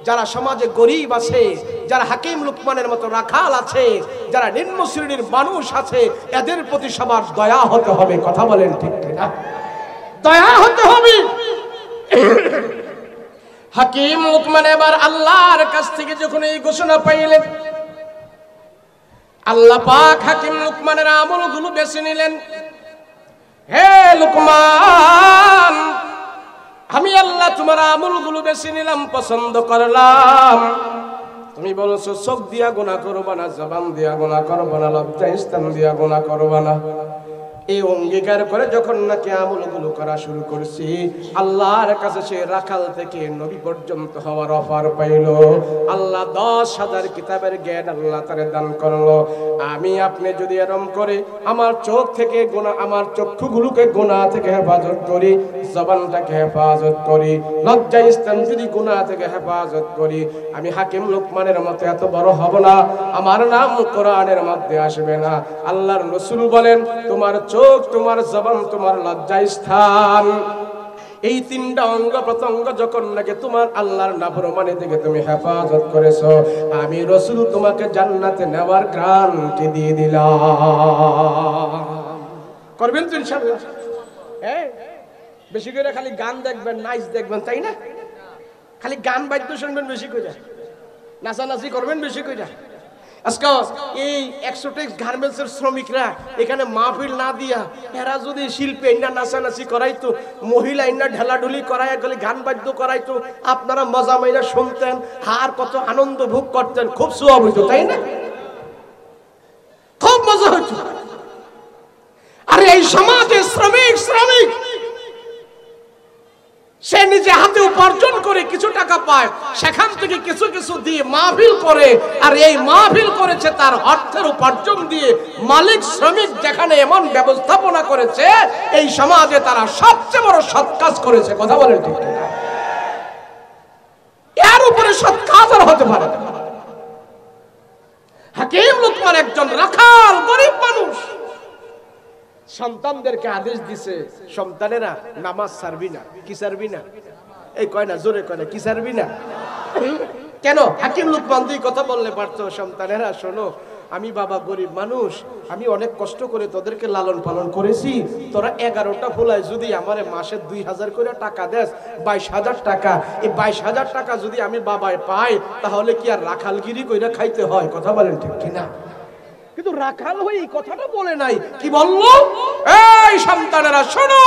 যারা সমাজে গরিব আছে, যারা হাকিম লোকমানের মতো রাখাল আছে, যারা নিম্ন শ্রেণীর মানুষ আছে, এদের প্রতি সবার দয়া হতে হবে। কথা বলেন ঠিক কিনা? দয়া হতে হবে। হাকিম লোকমান এবার আল্লাহর কাছ থেকে যখন এই ঘোষণা পাইলেন, আল্লাহ পাক হাকিম লোকমানের আমলগুলো বেছে নিলেন। হে লোকমান, আমি আল্লাহ তোমার আমলগুলো বেছে নিলাম, পছন্দ করলাম। তুমি বলছো চোখ দিয়া গুনাহ করবা না, জবান দিয়া গুনাহ করবা না, লজ্জা স্থান দিয়া গুনাহ করবা না। এই অঙ্গীকার করে যখন নাকি আমলগুলো করা শুরু করছি, আল্লাহর কাছে সে রাখাল থেকে নবী পর্যন্ত হওয়ার অফার পাইল। আল্লাহ 10,000 কিতাবের জ্ঞান আল্লাহ তারে দান করলো। আমি আপনি যদি এরম করে আমার চোখ থেকে গুনাহ, আমার চক্ষুগুলোকে গুনাহ থেকে হেফাজত করি, জবানটাকে হেফাজত করি, লজ্জা স্থান যদি গুনাহ থেকে হেফাজত করি, আমি হাকিম লোকমানের মতো এত বড় হব না, আমার নাম কোরআনের মধ্যে আসবে না। আল্লাহর রাসূল বলেন, তোমার চোখ, তোমার জবান, তোমার লজ্জা স্থান, এই তিনটা অঙ্গ প্রত্যঙ্গ যখন নাকি তোমার আল্লাহর নাফরমানি থেকে তুমি হেফাজত করেছো, আমি রাসূল তোমাকে জান্নাতে নেওয়ার গ্যারান্টি দিয়ে দিলাম। করবেন তো ইনশাআল্লাহ? হ্যাঁ, বেশি করে খালি গান দেখবেন, নাচ দেখবেন, তাই না? খালি গান বাদ্য শুনবেন বেশি করে, নাচানাচি করবেন বেশি করে। আজকে এই এক্সোটেক্স গার্মেন্টসের শ্রমিকরা এখানে মাহফিল না দিয়া এরা যদি শিল্পে ইন্না নাচানাচি করাইতো, মহিলা ইন্না ঢেলাঢুলি করাই গেলে গান বাদ্য করাইতো, আপনারা মজা মাইরা শুনতেন, আর কত আনন্দ ভোগ করতেন, খুব সুয়াব হইতো, তাই না? খুব মজা হইতো। আরে এই সমাজে শ্রমিক সে নিজে হাতে উপার্জন করে কিছু টাকা পায়, সেখান থেকে কিছু কিছু দিয়ে মাহফিল করে, আর এই মাহফিল করেছে তার অর্থের উপার্জন দিয়ে। মালিক শ্রমিক যেখানে এমন ব্যবস্থাপনা করেছে, এই সমাজে তারা সবচেয়ে বড় সৎ কাজ করেছে। কথা বলেন ঠিক না? এর উপরে সৎ কাজ আর হতে পারে না। হাকিম লোকমান একজন রাখাল গরিব মানুষ, সন্তানদেরকে আদেশ দিছে, সন্তানেরা নামাজ ছাড়বি না। কি ছাড়বি না? এই কয় না, জোরে কয় না, কি ছাড়বি না? কেন? হাকিম লোকমান দুই কথা বললে পারতো, সন্তানেরা শোনো, আমি বাবা গরিব মানুষ, আমি অনেক কষ্ট করে তোদেরকে লালন পালন করেছি, তোরা 11টা ফুলায় যদি আমারে মাসে 2,000 করে টাকা দেস, 22,000 টাকা, এই 22,000 টাকা যদি আমি বাবায় পাই, তাহলে কি আর রাখালগিরি কইরা খাইতে হয়? কথা বলেন ঠিক কিনা? কিন্তু রাখাল হয়ে এই কথাটা বলে নাই, কি বললো? এই সন্তানেরা শোনো,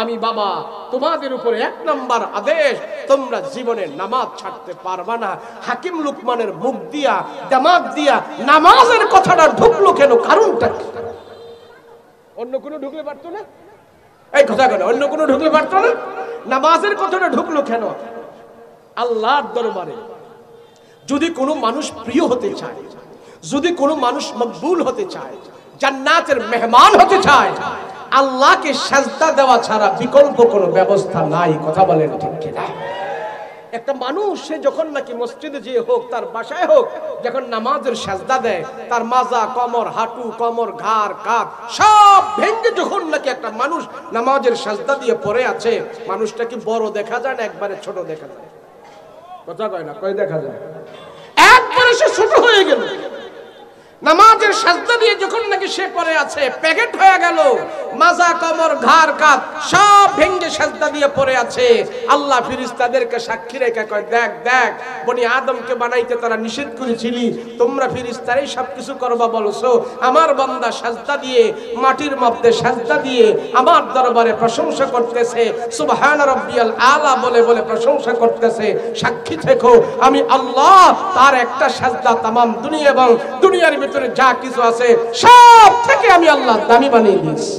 আমি বাবা তোমাদের উপরে 1 নাম্বার আদেশ, তোমরা জীবনে নামাজ ছাড়তে পারবা না। হাকিম লোকমানের মুখ দিয়া, দিমাগ দিয়া নামাজের কথাটা ঢুকলো কেন? কারণটা অন্য কোনো ঢুকলে পারতো না? এই কথা কেন অন্য কোনো ঢুকলে পারতো না? নামাজের কথাটা ঢুকলো কেন? আল্লাহর দরবারে যদি কোনো মানুষ প্রিয় হতে চায়, যদি কোনো মানুষ মকবুল হতে চায়, জান্নাতের মেহমান হতে চায়, আল্লাহকে সাজদা দেওয়া ছাড়া বিকল্প কোনো ব্যবস্থা নাই। কথা বলেন ঠিক কিনা? একটা মানুষ সে যখন নাকি মসজিদে যেয়ে হোক, তার বাসায় হোক, যখন নামাজের সাজদা দেয়, তার মাজা, কমর, হাঁটু, কমর, ঘাড়, কাঁধ সব ভেঙে যখন নাকি একটা মানুষ নামাজের সাজদা দিয়ে পড়ে আছে, মানুষটা কি বড় দেখা যায় না একবারে ছোট দেখা যায়? কথা কয় না, কয় দেখা যায়? একবারে সে ছোট হয়ে গেল। নামাজের সাজদা দিয়ে যখন নাকি সে পড়ে আছে, প্যাকেট হয়ে গেল, মাজা, কমর, ঘাড়, কাঁধ সব ভেঙে সাজদা দিয়ে পড়ে আছে। আল্লাহ ফেরেশতাদেরকে সাক্ষী রেখে কয়, দেখ দেখ, বনি আদমকে বানাইতে তারা নিষেধ করেছিলি, তোমরা ফেরেশতারাই সবকিছু করবা বলছো, আমার বান্দা সাজদা দিয়ে, মাটির মধ্যে সাজদা দিয়ে আমার দরবারে প্রশংসা করতেছে, সুবহান রাব্বিয়াল আলা বলে বলে প্রশংসা করতেছে। সাক্ষী থেকো, আমি আল্লাহ তার একটা সাজদা তামাম দুনিয়া এবং দুনিয়ার ভিতরে যা কিছু আছে সব থেকে আমি আল্লাহ দামি বানিয়ে দিয়েছি।